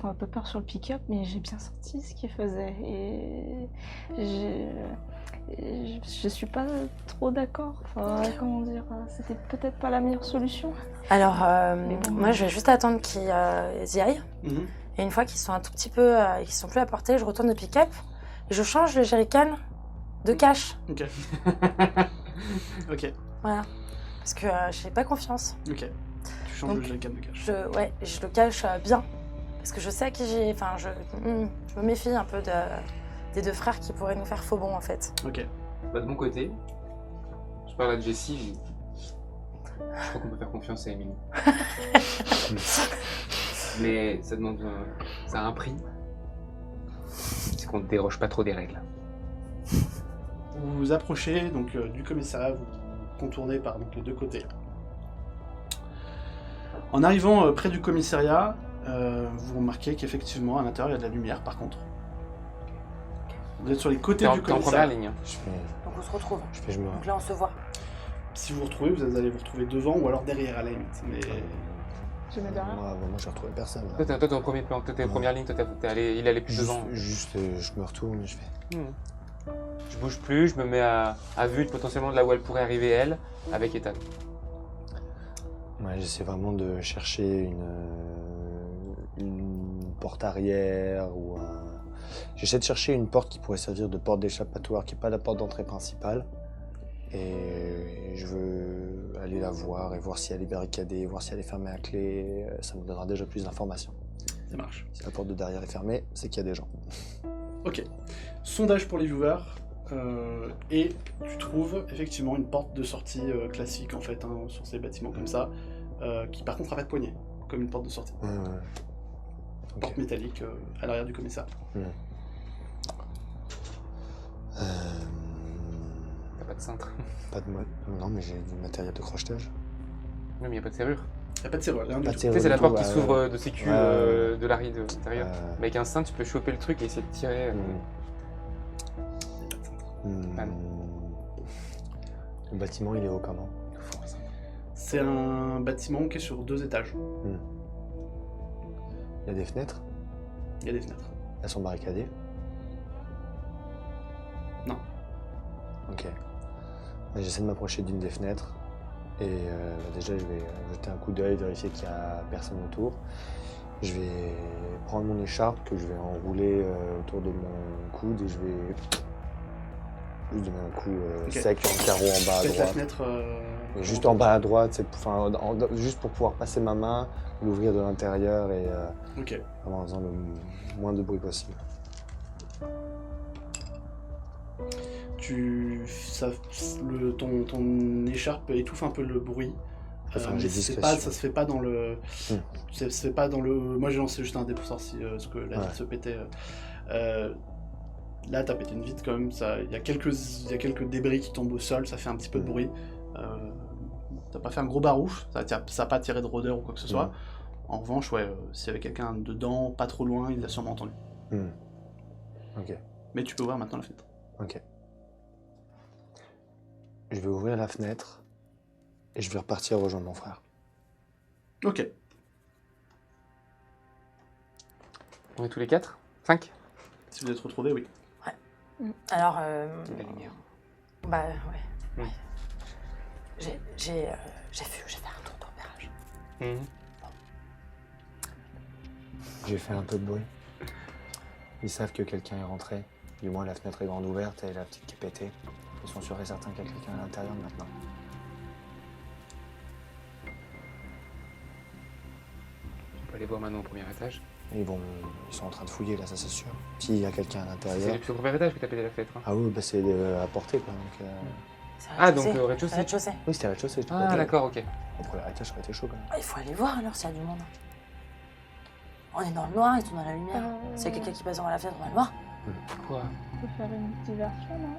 un peu peur sur le pick-up, mais j'ai bien senti ce qu'il faisait. Et je suis pas trop d'accord. Enfin, comment dire, c'était peut-être pas la meilleure solution. Alors, bon. moi, je vais juste attendre qu'ils y aillent. Et une fois qu'ils sont un tout petit peu, qu'ils sont plus à portée, je retourne au pick-up et je change le jerrycan de cash. Ok. Ok. Voilà. Parce que j'ai pas confiance. Ok. Tu changes Donc, le jerrycan de cash. Je le cache bien. Parce que je sais à qui j'ai. Enfin, je me méfie un peu des deux frères qui pourraient nous faire faux bon en fait. Ok. Bah, de mon côté, je parle à Jessie. Je crois qu'on peut faire confiance à Emily. Mais ça demande. Ça a un prix. C'est qu'on ne déroge pas trop des règles. Vous vous approchez donc du commissariat, vous contournez par donc, les deux côtés. En arrivant près du commissariat, vous remarquez qu'effectivement à l'intérieur il y a de la lumière par contre. Vous êtes sur les côtés T'es en du première commissariat. ligne. Je fais, Donc on se retrouve. je me. Donc là on se voit. Si vous vous retrouvez, vous allez vous retrouver devant ou alors derrière à la limite. Mais Je mets derrière. Moi, j'ai retrouvé personne. là. Toi, t'es en premier plan, toi, t'es en première ligne, toi, il allait plus devant. Juste, je me retourne et je fais. Je bouge plus, je me mets à vue potentiellement de là où elle pourrait arriver, elle, avec Ethan. Ouais, j'essaie vraiment de chercher une porte arrière ou un. J'essaie de chercher une porte qui pourrait servir de porte d'échappatoire, qui n'est pas la porte d'entrée principale. Et je veux aller la voir et voir si elle est barricadée, voir si elle est fermée à clé. Ça me donnera déjà plus d'informations. ça marche. Si la porte de derrière est fermée, c'est qu'il y a des gens. Ok. Sondage pour les viewers. Et tu trouves effectivement une porte de sortie classique en fait hein, sur ces bâtiments comme ça, qui par contre a pas de poignée, comme une porte de sortie. Ok. Porte métallique à l'arrière du commissariat. T'as pas de cintre. Pas de mode. Non, mais j'ai du matériel de crochetage. Non, mais y a pas de serrure. Y a pas de serrure, rien du Pas de tout. serrure. Tu sais, c'est la du porte tout, qui ouais, s'ouvre de sécu ouais. de la ride intérieure. Mais avec un cintre, tu peux choper le truc et essayer de tirer. Ah non. Le bâtiment, il est haut comment? C'est un bâtiment qui est sur 2 étages. Il y a des fenêtres? Il y a des fenêtres. Elles sont barricadées? Non. Ok. J'essaie de m'approcher d'une des fenêtres. Et déjà, je vais jeter un coup d'œil, vérifier qu'il n'y a personne autour. Je vais prendre mon écharpe que je vais enrouler autour de mon coude et je vais juste donner un coup sec en carreau en bas à Faites la droite. fenêtre. Et juste en bas à droite, juste pour pouvoir passer ma main, l'ouvrir de l'intérieur et Ok. en faisant le moins de bruit possible. Ton écharpe étouffe un peu le bruit. Enfin, Mais j'ai ça discrétion. se fait pas dans le. Ça se fait pas dans le. Moi j'ai lancé juste un dé pour savoir si parce que la Ouais. vitre se pétait. Là t'as pété une vitre quand même. Il y a quelques débris qui tombent au sol, ça fait un petit peu de bruit. T'as pas fait un gros barouf, ça a pas tiré de rôdeur ou quoi que ce soit. En revanche, ouais, s'il y avait quelqu'un dedans, pas trop loin, il l'a sûrement entendu. Ok. Mais tu peux voir maintenant la fenêtre. Ok. Je vais ouvrir la fenêtre et je vais repartir rejoindre mon frère. Ok. On est tous les 4 5 Si vous êtes retrouvés, oui. Alors, La lumière. bah ouais. Mm. J'ai vu, j'ai fait un tour de repérage. Mhm. J'ai fait un peu de bruit. Ils savent que quelqu'un est rentré. Du moins, la fenêtre est grande ouverte et la petite qui est pétée. Ils sont sûrs et certains qu'il y a quelqu'un à l'intérieur maintenant. On peut aller voir maintenant au premier étage. Et ils sont en train de fouiller là, ça c'est sûr. S'il y a quelqu'un à C'est l'intérieur. au premier étage que t'as pété la fenêtre. Hein. Ah oui, bah c'est à portée quoi. Donc, C'est Ah, donc rez-de-chaussée. au rez-de-chaussée. C'est rez-de-chaussée. Oui, c'était rez-de-chaussée. Ah, d'accord, ok. Au premier étage, ça aurait été chaud quand même. Ah, il faut aller voir alors s'il y a du monde. On est dans le noir, ils sont dans la lumière. S'il y a quelqu'un qui passe devant la fenêtre, on va le voir. Quoi? Je peux faire une diversion, non?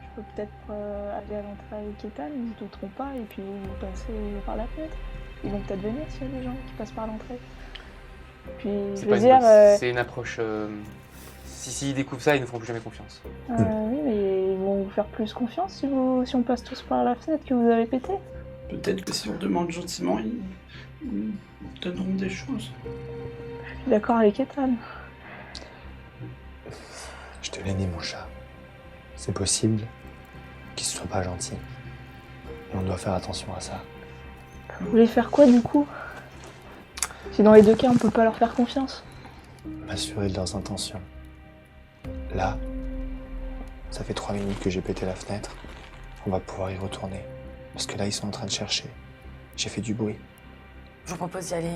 Je peux peut-être aller à l'entrée avec Ethan, ils ne douteront pas, et puis passer par la fenêtre. Ils vont peut-être venir s'il y a des gens qui passent par l'entrée. Puis, C'est je pas veux une dire... bonne- C'est une approche. S'ils découvrent ça, ils ne feront plus jamais confiance. oui, mais ils vont vous faire plus confiance si on passe tous par la fenêtre que vous avez pété. Peut-être que si on demande gentiment, ils donneront des choses. Je suis d'accord avec Ethan. Je te l'ai dit, mon chat. C'est possible qu'ils ne soient pas gentils. Et on doit faire attention à ça. Vous voulez faire quoi du coup? Si dans les deux cas on peut pas leur faire confiance. M'assurer de leurs intentions. Là, ça fait 3 minutes que j'ai pété la fenêtre. On va pouvoir y retourner. Parce que là, ils sont en train de chercher. J'ai fait du bruit. Je vous propose d'y aller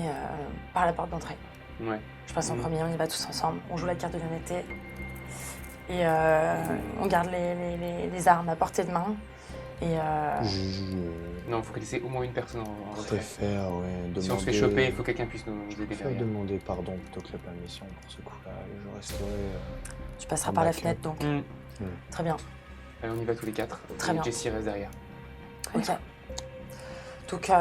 par la porte d'entrée. Ouais. Je passe en premier, on y va tous ensemble. On joue la carte de l'honnêteté. Et on garde les armes à portée de main. Et Non, il faut laisser au moins une personne en retrait. préfère, ouais, demander... Si on se fait choper, il faut que quelqu'un puisse nous Je aider préfère derrière. demander pardon plutôt que la permission pour ce coup-là. Et je resterai... tu passeras En par la backup. fenêtre donc. Mm. Très bien. Allez, on y va tous les 4. Très bien. Jessie reste derrière. Ok. Donc,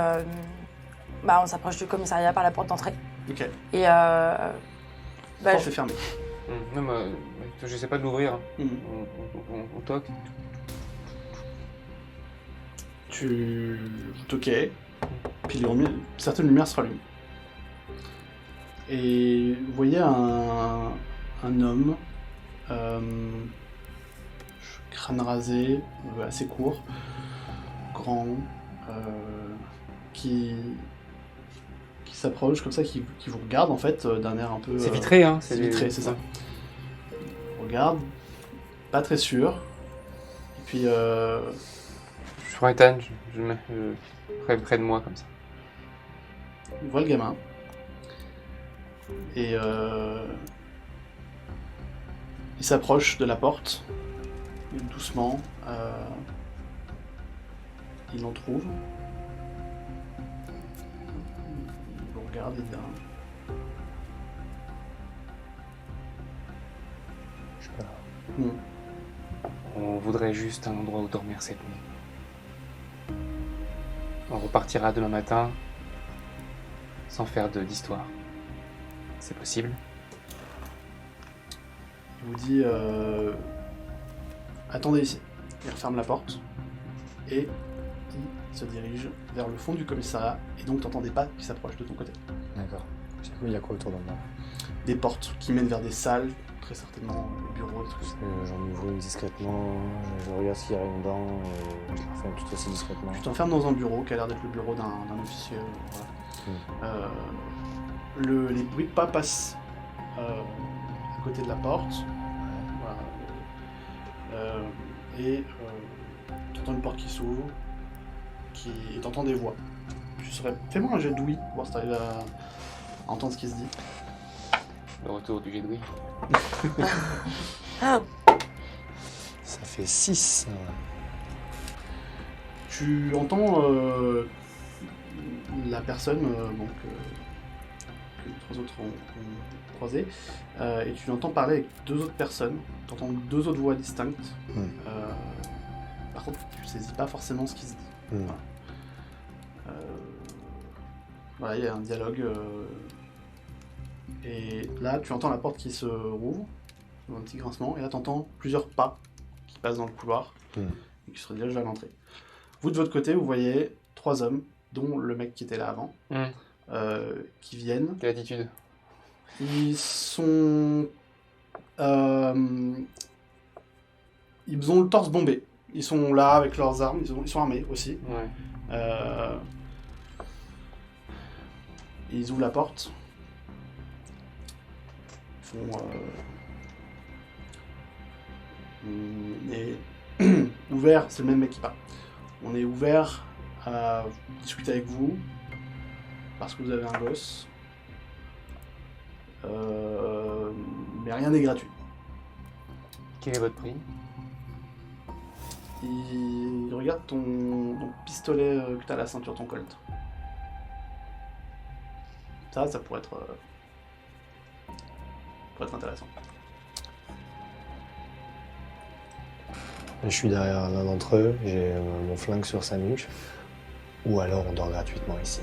on s'approche du commissariat par la porte d'entrée. Ok. Et La porte je- est fermée. Même, je sais pas de l'ouvrir. Mhm. On toque. Tu toquais, puis certaines lumières se rallument. Et vous voyez un homme, crâne rasé, assez court, grand, qui s'approche comme ça, qui vous regarde en fait d'un air un peu... C'est vitré, hein. C'est vitré, c'est ça. Regarde, pas très sûr. Et puis Je prends Ethan, je le mets près de moi comme ça. il voit le gamin. Et il s'approche de la porte. Et doucement, il en trouve. Il vous regarde et dit Je sais pas. On voudrait juste un endroit où dormir cette nuit. On repartira demain matin sans faire d'histoire. C'est possible? Il vous dit attendez ici. Il referme la porte et il se dirige vers le fond du commissariat et donc t'entends des pas qui s'approchent de ton côté. D'accord. C'est cool, il y a quoi autour de moi? Des portes qui mènent vers des salles, très certainement des bureaux, des trucs. J'en ouvre une discrètement, je regarde ce qu'il y a dedans, et je l'enferme tout aussi discrètement. Tu t'enfermes dans un bureau qui a l'air d'être le bureau d'un officier. Voilà. Les bruits de pas passent à côté de la porte. Voilà. Et tu entends une porte qui s'ouvre, et tu entends des voix. Fais-moi un jet d'ouïe, voir si tu arrives à entendre ce qui se dit. Le retour du jet de Wii. Ça fait 6. Tu entends la personne que les 3 autres ont croisée, et tu l'entends parler avec 2 autres personnes. Tu entends 2 autres voix distinctes. Par contre, tu saisis pas forcément ce qui se dit. Voilà, il y a un dialogue. Et là, tu entends la porte qui se rouvre, un petit grincement, et là, tu entends plusieurs pas qui passent dans le couloir. et qui se redirigent vers l'entrée. Vous, de votre côté, vous voyez 3 hommes, dont le mec qui était là avant, qui viennent. Quelle attitude? Ils sont... ils ont le torse bombé. Ils sont là avec leurs armes, ils sont armés aussi. Ouais. Ils ouvrent la porte. Ils font... on est ouvert, c'est le même mec qui parle. On est ouvert à discuter avec vous parce que vous avez un gosse. Mais rien n'est gratuit. Quel est votre prix? Il regarde ton pistolet que t'as à la ceinture, ton Colt. Ça pourrait être intéressant. Je suis derrière l'un d'entre eux, j'ai mon flingue sur sa nuque. Ou alors on dort gratuitement ici.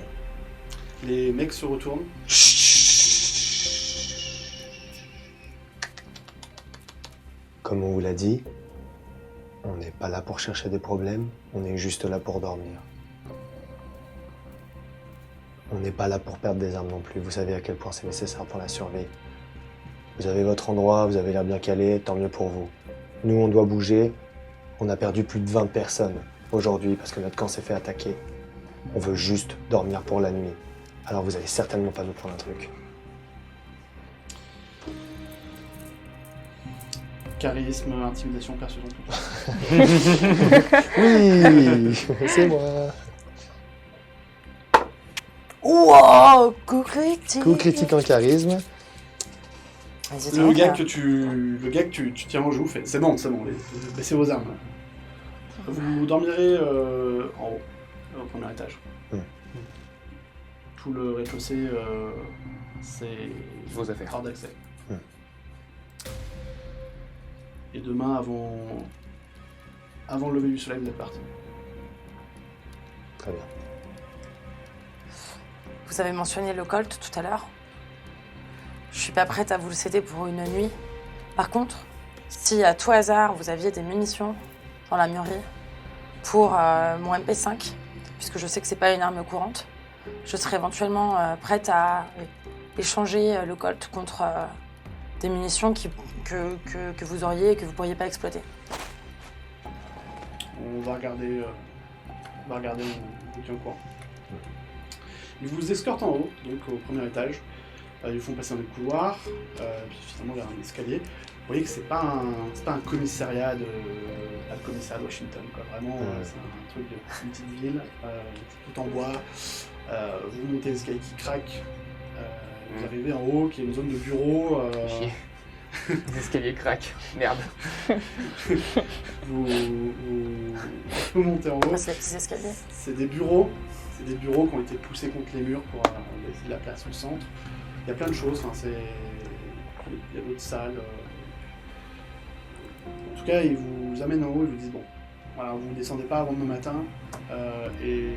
Les mecs se retournent. Comme on vous l'a dit, on n'est pas là pour chercher des problèmes, on est juste là pour dormir. On n'est pas là pour perdre des armes non plus, vous savez à quel point c'est nécessaire pour la survie. Vous avez votre endroit, vous avez l'air bien calé, tant mieux pour vous. Nous, on doit bouger. On a perdu plus de 20 personnes aujourd'hui parce que notre camp s'est fait attaquer. On veut juste dormir pour la nuit. Alors vous allez certainement pas nous prendre un truc. Charisme, intimidation, persuasion, tout ça. Oui, c'est moi. Wow, coup critique. Coup critique en charisme. Vas-y, Le toi, gars que tu tiens en joue fait c'est bon, baissez vos armes. Vous dormirez en haut, au premier étage. Tout le rez-de-chaussée, c'est Vos affaires. hors d'accès. Et demain, avant le lever du soleil, vous êtes parti. Très bien. Vous avez mentionné le Colt tout à l'heure. Je suis pas prête à vous le céder pour une nuit. Par contre, si à tout hasard vous aviez des munitions dans la mûrerie pour mon MP5, puisque je sais que c'est pas une arme courante, je serais éventuellement prête à échanger le Colt contre des munitions que vous auriez et que vous pourriez pas exploiter. On va regarder où tient au courant. Ils vous escortent en haut, donc au premier étage. Ils font passer dans le couloir, puis finalement vers un escalier. Vous voyez que c'est pas un commissariat de Washington, quoi. Vraiment, c'est un truc de petite ville, tout en bois. Vous montez l'escalier qui craque. Vous arrivez en haut, qui est une zone de bureau. Chier. Les escaliers craquent. Merde. Vous montez en haut. C'est les petits escaliers. C'est des bureaux qui ont été poussés contre les murs pour laisser de la place au centre. Il y a plein de choses, il y a d'autres salles. En tout cas, ils vous amènent en haut et vous disent bon, voilà, vous ne descendez pas avant demain matin. Ils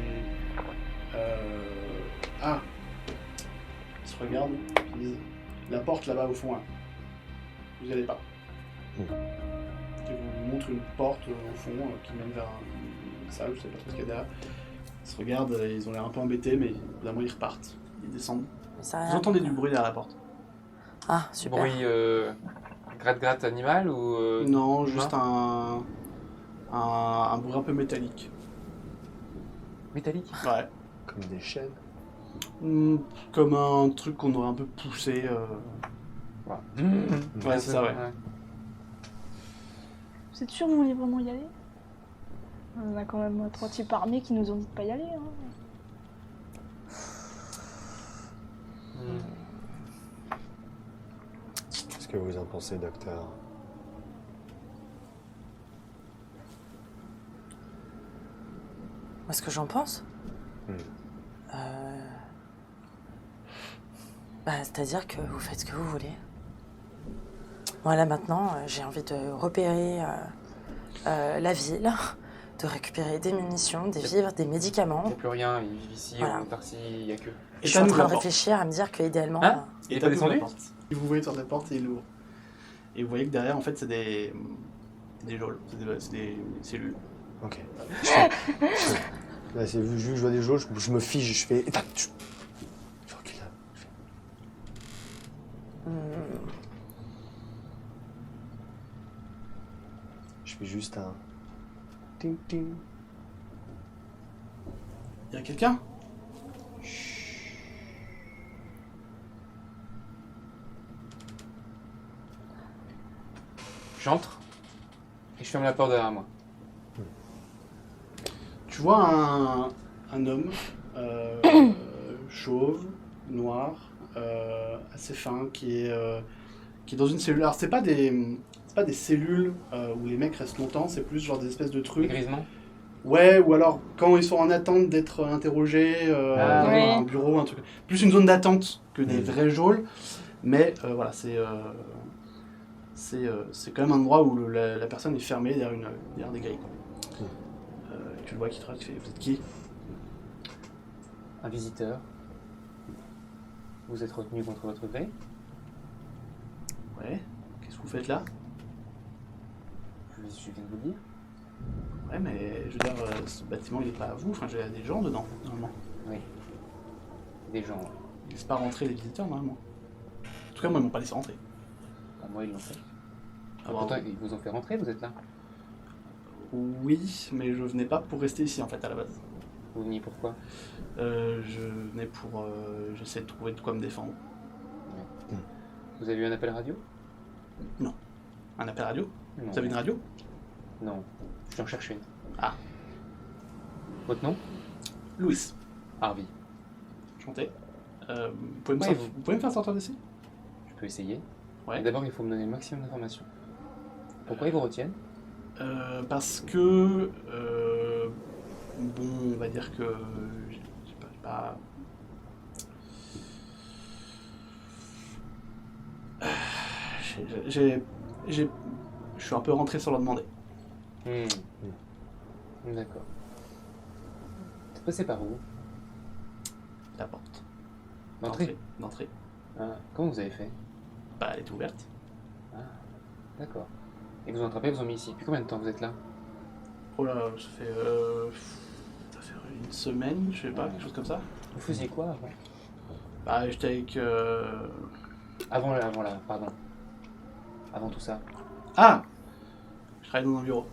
se regardent, ils disent la porte là-bas au fond, là. Vous n'y allez pas. Ils vous montrent une porte au fond qui mène vers une salle, je ne sais pas trop ce qu'il y a derrière. Ils se regardent, ils ont l'air un peu embêtés, mais évidemment ils repartent. Ils descendent. Vous entendez du bruit derrière la porte? Ah, super. Bruit gratte-gratte animal ou... Non, juste un bruit un peu métallique. Métallique? Ouais. Comme des chaînes. Comme un truc qu'on aurait un peu poussé. Ouais, c'est ça, ouais. Vous êtes sûr qu'on voulait vraiment y aller? On a quand même 3 types armés qui nous ont dit de pas y aller. Hein. Qu'est-ce que vous en pensez, docteur? Moi, ce que j'en pense c'est-à-dire que vous faites ce que vous voulez. Moi, là, maintenant, j'ai envie de repérer la ville, de récupérer des munitions, des vivres, des médicaments. Il n'y a plus rien, ils vivent ici, Voilà. au Tarsi, il n'y a que... Je suis en train de réfléchir à me dire qu'idéalement... Hein? Il est pas descendu? Et vous voyez sur la porte et il ouvre. Et vous voyez que derrière, en fait, c'est des geôles, c'est des cellules. Ok. Là, c'est vu, je vois des jauges, je me fige, je fais. Je recule là. Je fais juste un. Ting ting. Y a quelqu'un? J'entre et je ferme la porte derrière moi. Tu vois un homme chauve, noir, assez fin, qui est dans une cellule. Alors c'est pas des cellules où les mecs restent longtemps, c'est plus genre des espèces de Les trucs. grisements. Ouais, ou alors quand ils sont en attente d'être interrogés, Ah, dans oui. un bureau, un truc. Plus une zone d'attente que des vrais geôles, mais voilà, c'est quand même un endroit où la personne est fermée derrière des grilles. Quoi. Tu le vois qui te regarde, qui fait, vous êtes qui? Un visiteur. Vous êtes retenu contre votre gré. Ouais, qu'est-ce que vous faites là? Je viens de vous le dire. Ouais, mais je veux dire, ce bâtiment il est pas à vous, enfin, il y a des gens dedans, normalement. Oui. Des gens. Ils laissent pas rentrer les visiteurs, normalement. En tout cas, moi, ils m'ont pas laissé rentrer. Enfin, moi, ils l'ont fait. Ah, Pourtant, bravo. ils vous ont fait rentrer, vous êtes là. Oui, mais je venais pas pour rester ici, en fait, à la base. Vous veniez pourquoi? Je venais pour... j'essaie de trouver de quoi me défendre. Vous avez eu un appel radio? Un appel radio? Non. Vous avez une radio? Non. Je en cherche une. Ah. Votre nom? Louis. Harvey. Enchanté. Vous pouvez Ouais, vous pouvez me faire sortir d'ici? Je peux essayer. Ouais. Mais d'abord, il faut me donner le maximum d'informations. Pourquoi ils vous retiennent? Parce que... bon, on va dire que... j'ai pas... Je suis un peu rentré sans leur demander. D'accord. C'est passé par où? La porte. L'entrée? D'entrée. Ah, comment vous avez fait? Bah, elle était ouverte. Ah, d'accord. Et vous ont attrapé, vous ont mis ici. Depuis combien de temps vous êtes là? Oh là, ça fait une semaine, je sais pas, quelque chose comme ça. Vous faisiez quoi avant? Bah, j'étais avec... Avant là, pardon. Avant tout ça. Ah! Je travaille dans un bureau.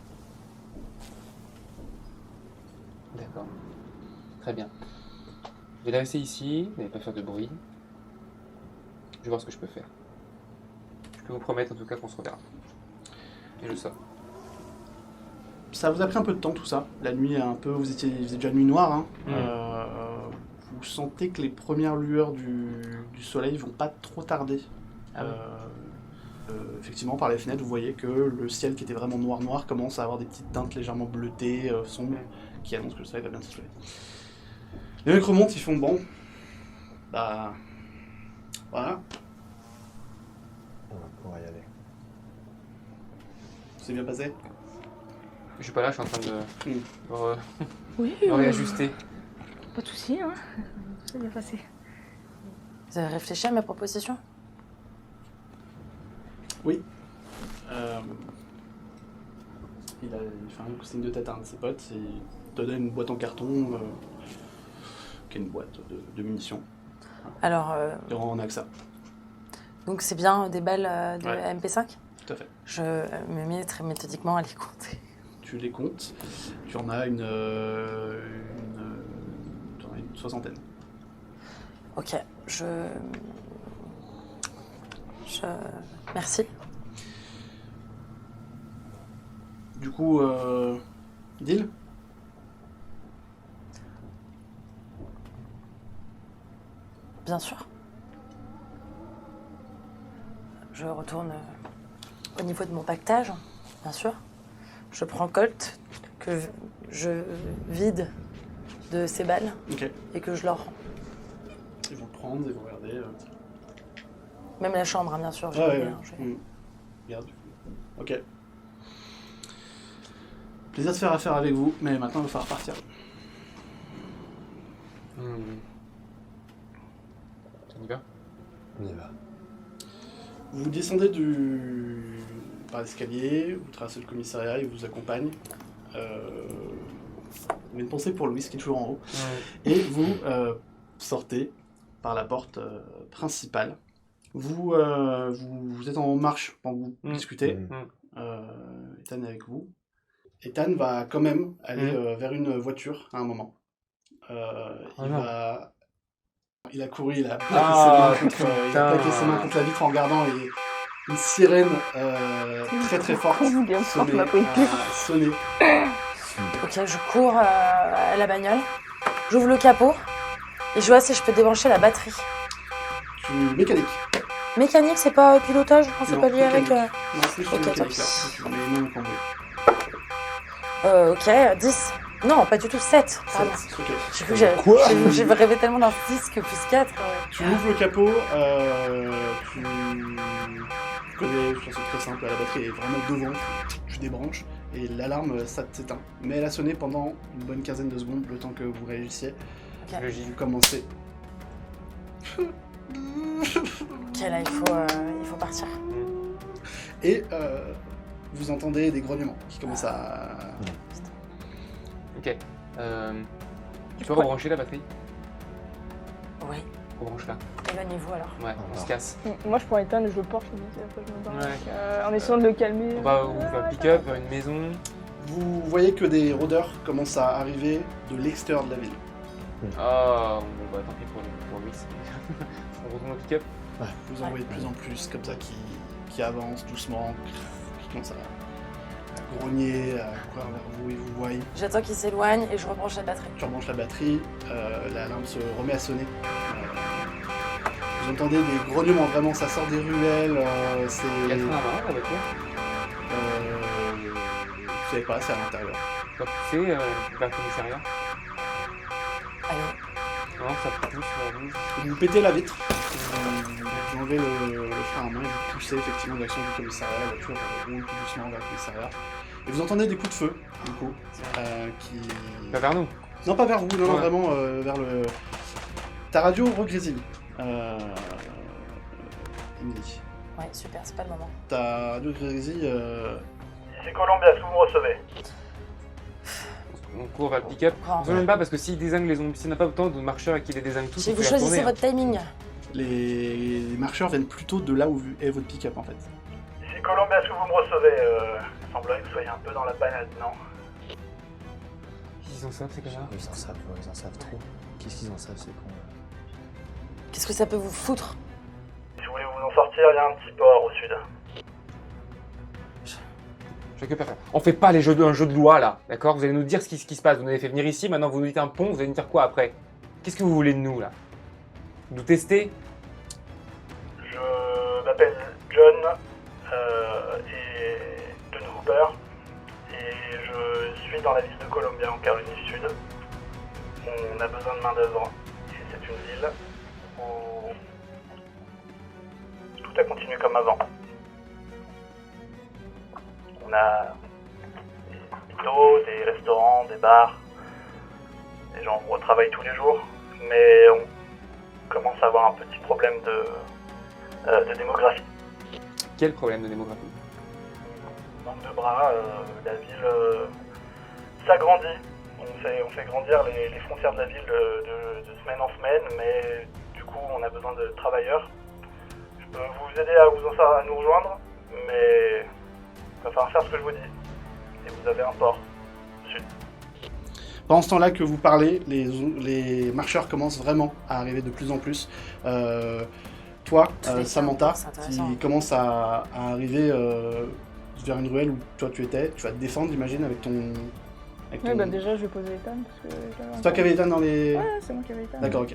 D'accord. Très bien. Je vais la laisser ici, vous n'allez pas faire de bruit. Je vais voir ce que je peux faire. Je peux vous promettre en tout cas qu'on se reverra. Et je sors. Ça vous a pris un peu de temps tout ça. La nuit, un peu, il faisait déjà nuit noire. Hein. Vous sentez que les premières lueurs du soleil vont pas trop tarder. Ah oui. Effectivement, par les fenêtres, vous voyez que le ciel qui était vraiment noir commence à avoir des petites teintes légèrement bleutées, sombres, qui annoncent que le soleil va bientôt se lever. Les mecs remontent, ils font bon. Bah. Voilà, On va pouvoir y aller. c'est bien passé. Je suis pas là, je suis en train de Oui, me réajuster. pas de soucis, hein. C'est bien passé. Vous avez réfléchi à ma proposition? Oui. Il fait un signe de tête à un de ses potes et il te donne une boîte en carton qui est une boîte de munitions. Alors, Et on a que ça, donc c'est bien des balles de Ouais. MP5? tout à fait. Je me mets très méthodiquement à les compter. Tu les comptes, tu en as une soixantaine. Ok, Merci. Du coup, deal? Bien sûr. Je retourne au niveau de mon pactage, bien sûr. Je prends Colt, que je vide de ses balles Ok. et que je leur rends. Ils vont le prendre, ils vont regarder. Même la chambre, hein, bien sûr. j'ai Ouais, oublié, ouais. hein, j'ai- Regarde. Ok. Plaisir de faire affaire avec vous, mais maintenant il va falloir partir. On y va? On y va. Vous descendez par l'escalier, vous traversez le commissariat, il vous accompagne. Vous avez une pensée pour Louis qui est toujours en haut. Et vous sortez par la porte principale. Vous êtes en marche pendant que vous discutez. Ethan est avec vous. Ethan va quand même aller vers une voiture à un moment. Il a couru, il a plaqué ses mains contre la vitre en regardant une sirène très très forte sonner. Ok, je cours à la bagnole, j'ouvre le capot et je vois si je peux débrancher la batterie. Mécanique. Mécanique, c'est pas pilotage, c'est pas lié avec... Non, c'est juste Ok, mécanique là. tant Tu mets non cambouis. Ok, 10. Non, pas du tout, 7. Pardon. 7, ok. J'ai cru que j'ai rêvé tellement d'un 6 que plus 4. Tu ouvres le capot, tu connais, c'est très simple, la batterie est vraiment devant, tu débranches et l'alarme ça s'éteint. Mais elle a sonné pendant une bonne quinzaine de secondes, le temps que vous réagissiez. Ok, Vous commencez. ok, là il faut partir. Et vous entendez des grognements qui commencent à... Ok. Tu peux rebrancher la batterie? Oui, Rebranche-la. éloignez-vous alors. Ouais, on se casse. Moi, je prends Ethan et je le porte, et après je me barre. Ouais. En essayant de le calmer. On va vers le pick-up, vers une maison. Vous voyez que des rôdeurs commencent à arriver de l'extérieur de la ville. Oh, bon bah tant pis pour lui. On retourne au pick-up. Vous en voyez de plus en plus comme ça qui avancent doucement, qui commencent à grogner, à courir vers vous et vous voyez. J'attends qu'il s'éloigne et je rebranche la batterie. Tu rebranches la batterie, l'alarme se remet à sonner. Vous entendez des grognements, vraiment, ça sort des ruelles, c'est... Il y a le frein avant la voiture. Vous savez pas, c'est à l'intérieur. Tu vas pousser vers le commissariat. Allez, Non, ça pousse vers nous. Vous pétez la vitre, vous enlevez le frein à main et vous poussez effectivement en direction du commissariat, la voiture roule tout doucement vers le commissariat. Et vous entendez des coups de feu, du coup, qui... Pas vers nous. Non, pas vers vous, non, Ouais. vraiment vers le... Ta radio regrésile. Emily. ouais, super, c'est pas le moment. Ta radio regrésile... Ici Columbia, est-ce que vous me recevez? On court vers le pick-up. On se même pas parce que s'il désingue les zombies, s'il n'a pas autant de marcheurs et qu'il les désingue tous, Si on vous peut y choisissez retourner, votre timing. Les marcheurs viennent plutôt de là où est votre pick-up, en fait. Ici Columbia, est-ce que vous me recevez? Il semblerait que vous soyez un peu dans la panade, non? Ils en savent, ces connards. Ils en savent trop. Qu'est-ce qu'ils en savent, c'est con. Qu'est-ce que ça peut vous foutre? Si vous voulez vous en sortir, il y a un petit port au sud. Je récupère ça. On fait pas un jeu de loi là, d'accord? Vous allez nous dire ce qui se passe. Vous nous avez fait venir ici, maintenant vous nous dites un pont, vous allez nous dire quoi après? Qu'est-ce que vous voulez de nous là? Nous tester? Je m'appelle John et John Hooper et je suis dans la ville de Columbia en Caroline du Sud. On a besoin de main d'œuvre et c'est une ville où tout a continué comme avant. On a des hôpitaux, des restaurants, des bars. Les gens retravaillent tous les jours, mais on commence à avoir un petit problème de démographie. Quel problème de démographie? Manque de bras, la ville s'agrandit. On fait grandir les frontières de la ville de semaine en semaine, mais du coup on a besoin de travailleurs. Je peux vous aider à nous rejoindre, mais il va falloir faire ce que je vous dis. Et vous avez un port sud. Pendant ce temps-là que vous parlez, les marcheurs commencent vraiment à arriver de plus en plus. Toi, Samantha, c'est intéressant. qui commence à arriver vers une ruelle où toi tu étais, tu vas te défendre, j'imagine, avec ton... Ouais, bah déjà, je vais poser Ethan parce que j'avais C'est toi qui avais Ethan dans les... Ouais, c'est moi qui avais Ethan. D'accord, ok.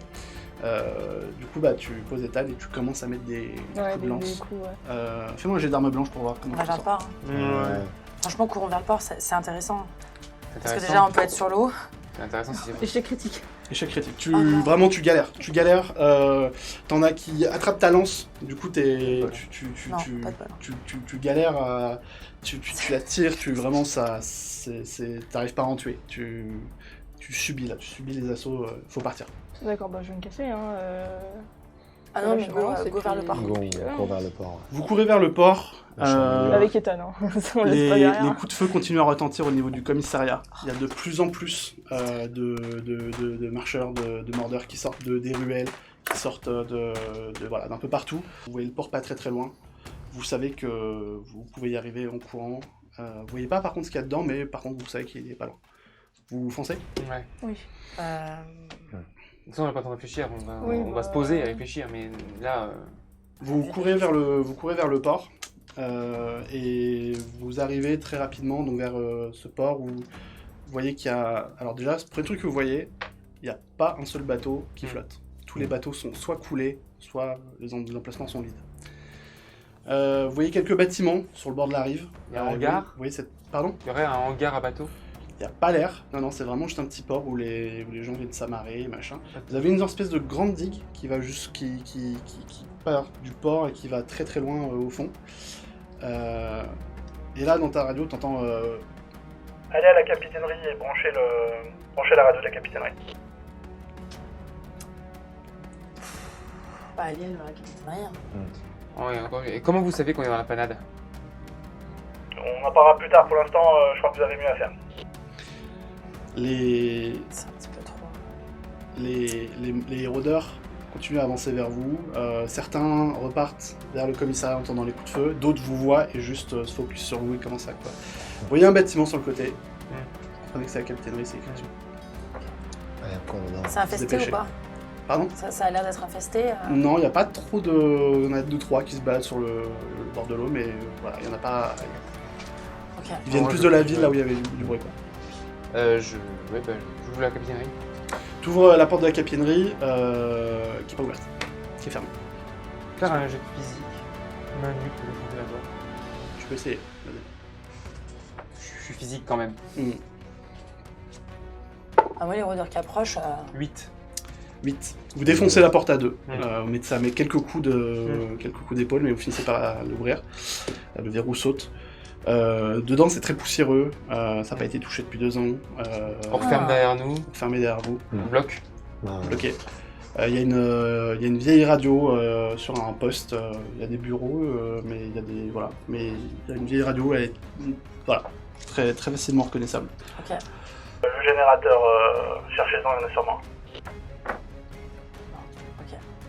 Du coup, bah, tu poses Ethan et tu commences à mettre des Ouais, coups de des lance. coups, ouais. Fais-moi un jet d'arme blanche pour voir comment On va tu vers le sors. port. Hein. Franchement, courons vers le port, c'est intéressant. C'est Parce que intéressant. déjà, on peut être sur l'eau. C'est intéressant si c'est vrai. Échec critique. Échec critique. Ah non. Vraiment, tu galères. T'en as qui attrapent ta lance. Du coup, Non, pas de bol. tu galères. Tu la tires. Vraiment, ça, t'arrives pas à en tuer. Tu subis là. Tu subis les assauts. Faut partir. D'accord, bah je vais me casser, hein. Ah non, mais je go balance et vers puis- le port. Go, on court vers le port. Vous courez vers le port. Avec Ethan, hein. On laisse pas Les derrière. coups de feu continuent à retentir au niveau du commissariat. Il y a de plus en plus de marcheurs, de mordeurs qui sortent des ruelles, qui sortent voilà, d'un peu partout. Vous voyez le port pas très très loin. Vous savez que vous pouvez y arriver en courant. Vous voyez pas par contre ce qu'il y a dedans, mais par contre vous savez qu'il est pas loin. Vous foncez? Ouais. Oui. De toute façon, on n'a pas le temps de réfléchir, Oui, on va se poser et réfléchir, mais là... Vous courez vers le port et vous arrivez très rapidement donc, vers ce port où vous voyez qu'il y a... Alors déjà, le premier truc que vous voyez, il n'y a pas un seul bateau qui flotte. Tous les bateaux sont soit coulés, soit les emplacements sont vides. Vous voyez quelques bâtiments sur le bord de la rive. Il y a un hangar. Vous voyez Pardon? Il y aurait un hangar à bateau. Il n'y a pas l'air. Non, c'est vraiment juste un petit port où les gens viennent s'amarrer, machin. Vous avez une espèce de grande digue qui va qui part du port et qui va très très loin au fond. Et là, dans ta radio, t'entends... Allez à la capitainerie et branchez la radio de la capitainerie. Bah, allez, la capitainerie. Ouais, encore... Et comment vous savez qu'on est dans la panade? On en parlera plus tard. Pour l'instant, je crois que vous avez mieux à faire. Les C'est un petit peu trop. les rôdeurs continuent à avancer vers vous. Certains repartent vers le commissariat en entendant les coups de feu. D'autres vous voient et juste se focus sur vous et commencent à quoi. Vous voyez un bâtiment sur le côté. Vous comprenez que c'est la capitainerie, c'est écrit dessus. Ouais, on court dedans. C'est infesté dépêchez. ou pas? Pardon? Ça a l'air d'être infesté. Non, il n'y a pas trop de... Il y en a 2-3 qui se baladent sur le bord de l'eau, mais voilà, il n'y en a pas... Ok. Ils viennent Moi, plus je- de la ville, là où il y avait du bruit, quoi. J'ouvre la capitainerie. Tu ouvres la porte de la capitainerie, qui n'est pas ouverte, qui est fermée. Faire un jet de physique. Main nue pour ouvrir la porte. Tu peux essayer. Vas-y. Je suis physique quand même. Ah, moi, les rôdeurs qui approchent. 8. 8. Vous défoncez la porte à deux. Mm. Ça met quelques coups d'épaule, mais vous finissez par l'ouvrir. Le verrou saute. Dedans, c'est très poussiéreux. Ça n'a pas été touché depuis 2 ans. On referme derrière nous. Fermé derrière vous. On bloque. Ouais. Bloqué. Il y a une vieille radio sur un poste. Il y a des bureaux, mais il y a des voilà. Mais il y a une vieille radio. Elle est voilà, très très facilement reconnaissable. Ok. Le générateur, cherchez-en, il y en a sûrement.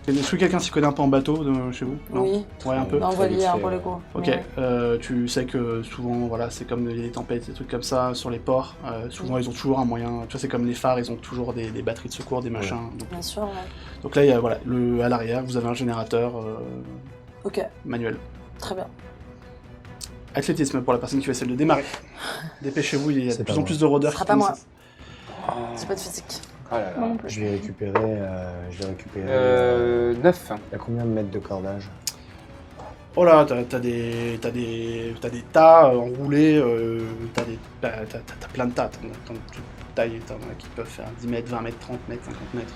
Est-ce que quelqu'un s'y connaît un peu en bateau chez vous? Non. Oui. Ouais, un peu. Non, on va lire pour le coup. Ok, Ouais. tu sais que souvent, voilà, c'est comme les tempêtes, des trucs comme ça sur les ports. Souvent, ils ont toujours un moyen. Tu vois, c'est comme les phares, ils ont toujours des batteries de secours, des machins. Bien sûr, ouais. Donc là, il y a, voilà, à l'arrière, vous avez un générateur Ok, manuel. très bien. Athlétisme pour la personne qui va essayer de démarrer. Dépêchez-vous, il y a de C'est plus pas en moi. plus de rôdeurs Ce sera qui pas moi. commencent C'est pas de physique. Oh là Moi là. non plus. Je vais récupérer. 9. Il y a combien de mètres de cordage? Oh là, t'as des tas enroulés, t'as plein de tas. T'en toute taille, t'en as qui peuvent faire 10 mètres, 20 mètres, 30 mètres, 50 mètres.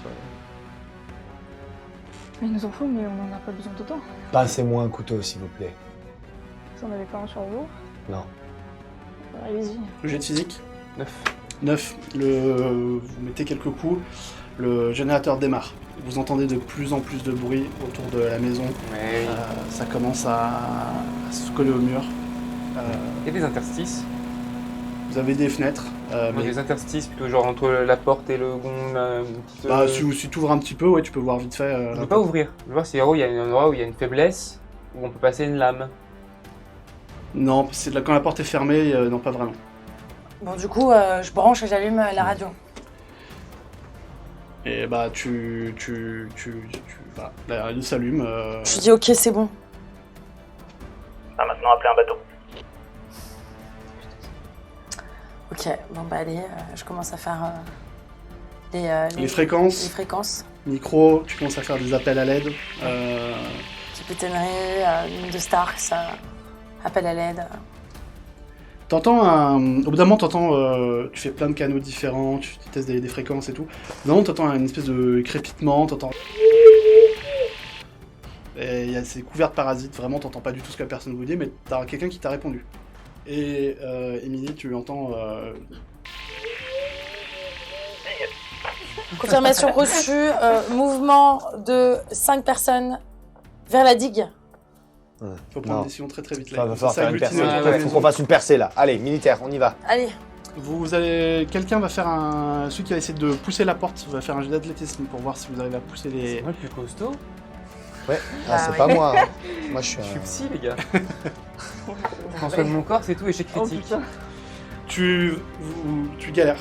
Mais il nous en faut, mais on n'en a pas besoin d'autant. Passez-moi un couteau, s'il vous plaît. Si on avait pas un sur vous, Non. allez-y. Le jet de physique 9. 9. Vous mettez quelques coups, le générateur démarre. Vous entendez de plus en plus de bruit autour de la maison. Ouais. Ça commence à se coller au mur. Il y a des interstices. Vous avez des fenêtres. Mais Des interstices plutôt genre entre la porte et le gond. Là, une petite, bah, si tu ouvres un petit peu, ouais, tu peux voir vite fait. Je la peux pas porte. ouvrir. Je veux voir si il y a un endroit où il y a une faiblesse, où on peut passer une lame. Non, c'est quand la porte est fermée, non, pas vraiment. Bon, du coup, je branche et j'allume la radio. Et bah, voilà, la radio s'allume. Je dis ok, c'est bon. Ah, maintenant, appelez un bateau. Ok, bon bah allez, je commence à faire Les fréquences, les fréquences. micro, tu commences à faire des appels à l'aide. Capitainerie, ligne de Starks, appel à l'aide. T'entends au bout d'un moment, tu fais plein de canaux différents, tu testes des fréquences et tout. Au bout d'un moment, t'entends une espèce de crépitement, t'entends. Et c'est couvert de parasites, vraiment, t'entends pas du tout ce que la personne vous dit, mais t'as quelqu'un qui t'a répondu. Et Émilie, tu entends. Confirmation reçue, mouvement de 5 personnes vers la digue. Faut prendre Non. une décision très très vite Va là. falloir faire une percée. autour de la Il faut qu'on fasse une percée là. Allez, militaire, on y va. Allez, Vous allez, quelqu'un va faire un, celui qui va essayer de pousser la porte va faire un jet d'athlétisme pour voir si vous arrivez à pousser C'est les. moi le plus costaud. Ouais. Ah, c'est oui. pas moi. Hein. Moi, je suis Je suis un... psy, les gars. Prends soin de mon corps, c'est tout, échec Oh critique. putain. Tu galères,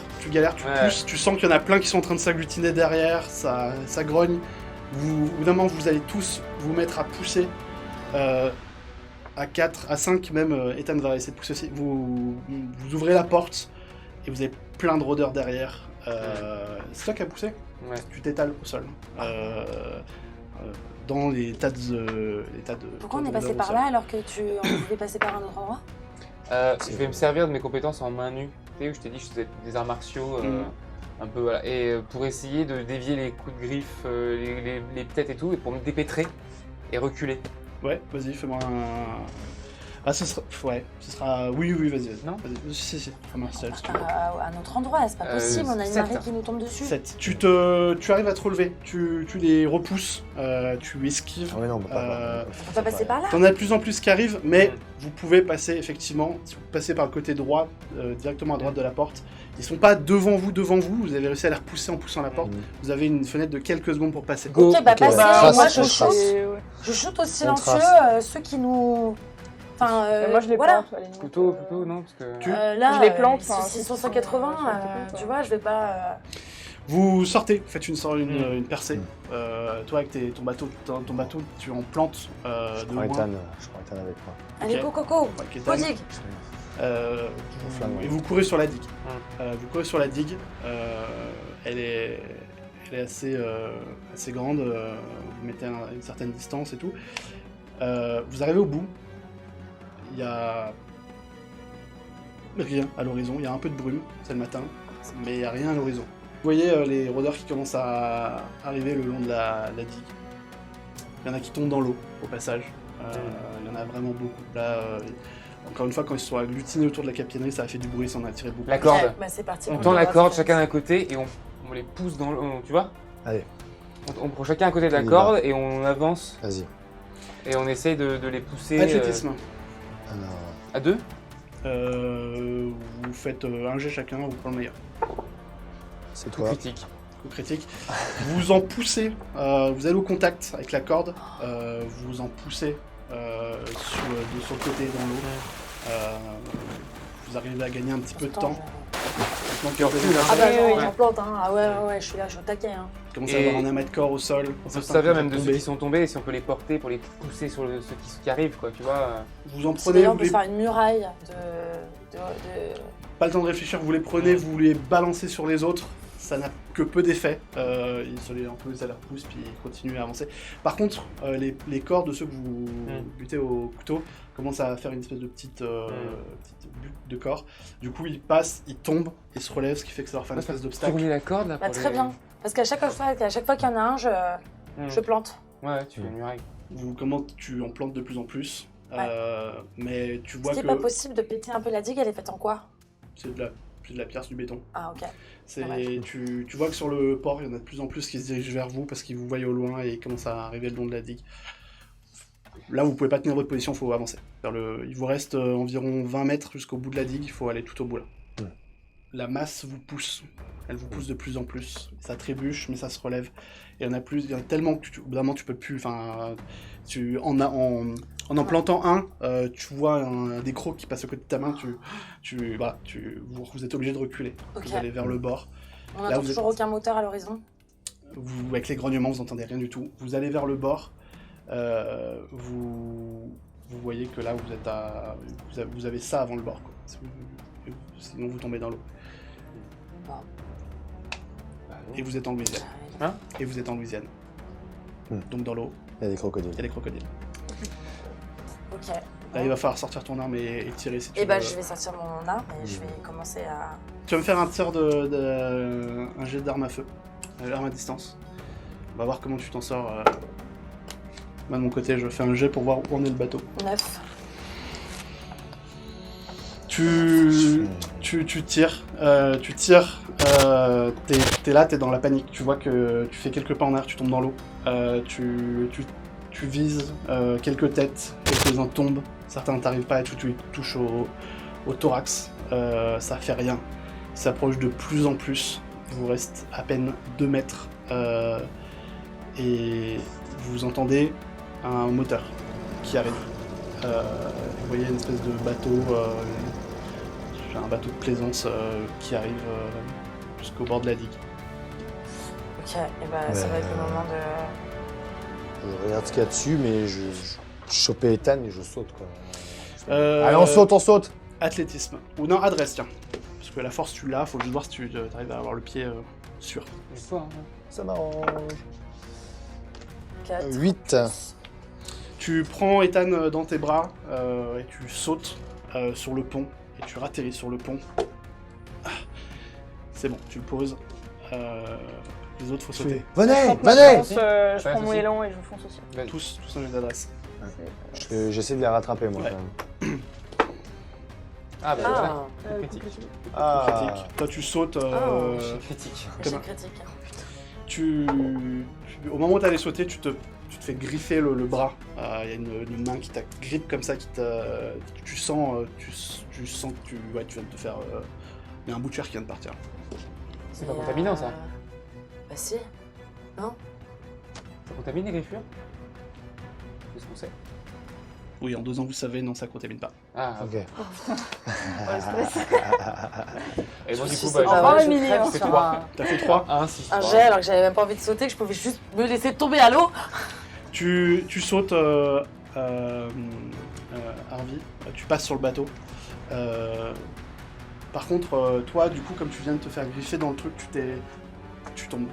tu Ouais. pousses, tu sens qu'il y en a plein qui sont en train de s'agglutiner derrière, ça grogne. Au bout d'un moment, vous allez tous vous mettre à pousser. À 4, à 5 même, Ethan va essayer de pousser aussi. Vous ouvrez la porte et vous avez plein de rôdeurs derrière. C'est toi qui as poussé? Ouais. Tu t'étales au sol. Dans les tas de... pourquoi on est de passé rôdeurs au par sol. là alors que on pouvait passer par un autre endroit? Je vais me servir de mes compétences en main nue. Tu sais, où je t'ai dit, je faisais des arts martiaux, un peu, voilà. Et pour essayer de dévier les coups de griffe, les têtes et tout, et pour me dépêtrer et reculer. Ouais, vas-y, fais-moi un... Ah, ce sera... Ouais, ce sera... Oui, vas-y. Non. Vas-y. Si, fais-moi un seul, si tu veux. À un autre endroit, c'est pas possible, on a une 7. marée qui nous tombe dessus. 7. Tu arrives à te relever, tu les repousses, tu esquives. Ah ouais, non, on peut pas. On peut passer par là? T'en as de plus en plus qui arrivent, mais vous pouvez passer effectivement, si vous passez par le côté droit, directement à droite de la porte. Ils sont pas devant vous, vous avez réussi à les repousser en poussant la porte. Vous avez une fenêtre de quelques secondes pour passer. Go. Ok, bah Ok, passez, ouais. moi Trace, je on shoot. trace. Je shoot au silencieux trace. ceux qui nous... Enfin, Mais moi je les voilà. plante à la limite. Plutôt, non, parce que... Tu- Là, Je les plante, ils enfin, sont c'est- 680, c'est- tu vois, je vais pas... Vous sortez, faites une percée. Toi avec ton bateau, tu en plantes Je de prends loin. Ethan avec moi. Allez, Ok. coco, Avec Ethan. podigue. Flamme, ouais. Et vous courez sur la digue. Vous courez sur la digue. Elle est assez grande. Vous mettez à une certaine distance et tout. Vous arrivez au bout. Il y a rien à l'horizon. Il y a un peu de brume, c'est le matin, mais il n'y a rien à l'horizon. Vous voyez les rôdeurs qui commencent à arriver le long de la digue. Il y en a qui tombent dans l'eau au passage. Il y en a vraiment beaucoup. Là, encore une fois, quand ils se sont agglutinés autour de la capitainerie, ça a fait du bruit, ça en a tiré beaucoup. La corde. Bah c'est parti. On on tend la va corde faire chacun ça. d'un côté et on les pousse dans le... Tu vois? Allez. On prend chacun un côté de la On y corde et on avance Vas-y. et on essaye de les pousser Athlétisme. Alors, à deux. Vous faites un jet chacun, vous prenez le meilleur. c'est Coup toi. critique. Coup critique. Vous en poussez, vous allez au contact avec la corde, vous en poussez sur le côté dans l'eau. Vous arrivez à gagner un petit peu de temps. Donc, Tu recules, hein. Ah bah Oui, j'en oui. plante, hein. Ah ouais, je suis là, je suis au taquet, hein. Vous commencez Et- à avoir un amas de corps au sol. On peut se certains servir commencent même à de ceux tomber. qui sont tombés et si on peut les porter pour les pousser sur ceux qui arrivent, quoi, tu vois. Vous en Si prenez, d'ailleurs on vous peut les... se faire une muraille de... pas le temps de réfléchir, vous les prenez, vous les balancez sur les autres. Ça n'a que peu d'effet. Un peu, ça leur pousse, puis ils continuent à avancer. Par contre, les corps de ceux que vous butez au couteau commencent à faire une espèce de petite butte de corps. Du coup, ils passent, ils tombent, ils se relèvent, ce qui fait que ça leur fait une espèce d'obstacle. Tourner la corde là Bah pour très les- bien. Parce qu'à chaque fois qu'il y en a un, je plante. Ouais, tu fais une muraille. Tu en plantes de plus en plus. Ouais. Mais tu Ce vois qui est que pas possible de péter un peu la digue, elle est faite en quoi? c'est de la pierre, c'est du béton. Ah ok. Tu vois que sur le port, il y en a de plus en plus qui se dirigent vers vous parce qu'ils vous voient au loin et ils commencent à arriver le long de la digue. Là, vous pouvez pas tenir votre position, il faut avancer. Il vous reste environ 20 mètres jusqu'au bout de la digue, il faut aller tout au bout là. La masse vous pousse, elle vous pousse de plus en plus. Ça trébuche, mais ça se relève. Et il y en a plus, il y en a tellement que au bout d'un moment tu peux plus. En plantant un, tu vois des crocs qui passent à côté de ta main, vous êtes obligé de reculer. Ok. Vous allez vers le bord. On Là, n'entend vous toujours aucun moteur à l'horizon. Avec les grognements, vous n'entendez rien du tout. Vous allez vers le bord. Vous voyez que là, vous avez ça avant le bord, quoi. Sinon, vous tombez dans l'eau. Bon. Et vous êtes en Louisiane. Hein Et vous êtes en Louisiane. Donc dans l'eau, Il y a des crocodiles. il y a des crocodiles. Ok. Là, il va falloir sortir ton arme et tirer si tu Et bah veux. je vais sortir mon arme et je vais commencer à... Tu vas me faire un tir un jet d'arme à feu. Arme à distance. On va voir comment tu t'en sors. Moi, de mon côté, je fais un jet pour voir où en est le bateau. 9. Tu tu tires, t'es là, t'es dans la panique. Tu vois que tu fais quelques pas en arrière, tu tombes dans l'eau. Tu vises quelques têtes, quelques-uns tombent. Certains t'arrivent pas et tu touches au thorax. Ça fait rien. Il s'approche de plus en plus. Il vous reste à peine 2 mètres. Et vous entendez un moteur qui arrive. Vous voyez une espèce de bateau, un bateau de plaisance qui arrive jusqu'au bord de la digue. Ok, et bah ça va être le moment de... Je regarde ce qu'il y a dessus, mais je chope Ethan et je saute, quoi. Euh, Allez, on saute. Athlétisme. Ou non, adresse, tiens. Parce que la force, tu l'as, faut juste voir si tu arrives à avoir le pied sûr. Ça m'arrange. 4. 8. Tu prends Ethan dans tes bras et tu sautes sur le pont. Et tu ratterris sur le pont. Ah, c'est bon, tu le poses. Les autres, faut sauter. Venez. Je prends mon aussi. élan et je fonce aussi. Tous un jeu d'adresse. J'essaie de les rattraper, moi, Ouais. quand même. Ah, bah voilà. Critique. Critique. Critique. Toi, tu sautes. Critique. Comment- Échec critique. Au moment où tu allais sauter, tu te fais griffer le bras. Il y a une main qui t'agrippe comme ça, tu sens que tu viens de te faire. Il y a un bout de chair qui vient de partir. C'est pas contaminant, ça. Bah si. Ça contamine les griffures? C'est ce qu'on sait. Oui, en 2 ans, vous savez, non, ça contamine pas. Ah, ok. Ok. Le stress. Et moi, du coup, Je sais bah, pas, Au revoir, je Émilie, crève hein. je fais sur 3. T'as fait 3. 1, 6. un jet alors que j'avais même pas envie de sauter, que je pouvais juste me laisser tomber à l'eau. Tu sautes, Harvey, tu passes sur le bateau. Par contre, toi, du coup, comme tu viens de te faire griffer dans le truc, tu tombes,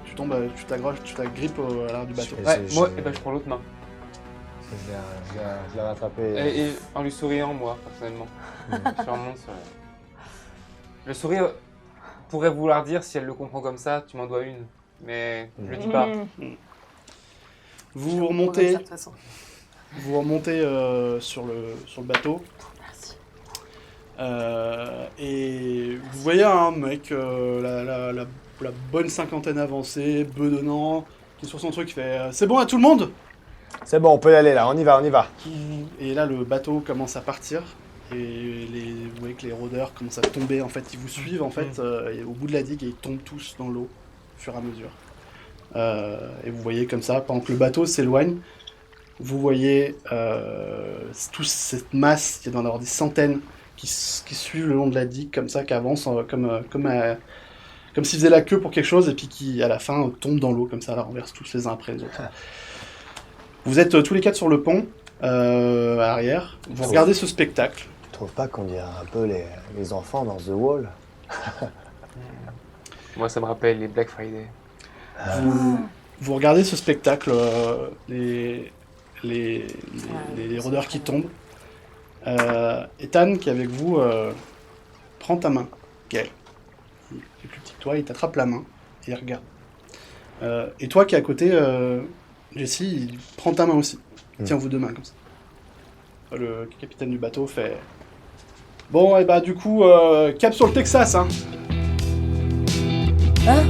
tu t'agrippes à l'arrière du bateau. Et Ouais, c'est- moi, je- eh ben, je prends l'autre main. Je l'ai rattrapé. Et en lui souriant, moi, personnellement. Je remonte sur le sourire pourrait vouloir dire, si elle le comprend comme ça, tu m'en dois une. Mais je le dis pas. Vous remontez sur le bateau. Merci. Et vous voyez un mec, la bonne cinquantaine avancée, bedonnant, qui est sur son truc, qui fait c'est bon à tout le monde? C'est bon, on peut y aller, là. On y va. Et là, le bateau commence à partir. Et vous voyez que les rôdeurs commencent à tomber. En fait, ils vous suivent en fait, et au bout de la digue et ils tombent tous dans l'eau au fur et à mesure. Et vous voyez comme ça, pendant que le bateau s'éloigne, vous voyez toute cette masse, il y en a des centaines qui suivent le long de la digue comme ça, qui avancent comme s'ils faisaient la queue pour quelque chose et puis qui à la fin tombent dans l'eau comme ça, la renversent tous les uns après les autres. Vous êtes tous les 4 sur le pont, à l'arrière. Vous regardez ce spectacle. Tu trouves pas qu'on dirait un peu les enfants dans The Wall? Moi, ça me rappelle les Black Friday. Vous regardez ce spectacle, les rôdeurs qui tombent. Ethan, qui est avec vous, prend ta main, Gaël. Il est plus petit que toi, il t'attrape la main et il regarde. Et toi qui es à côté, Jesse, il prend ta main aussi. Il tient vos 2 mains comme ça. Le capitaine du bateau fait... Bon, et bah du coup, cap sur le Texas, hein. Hein?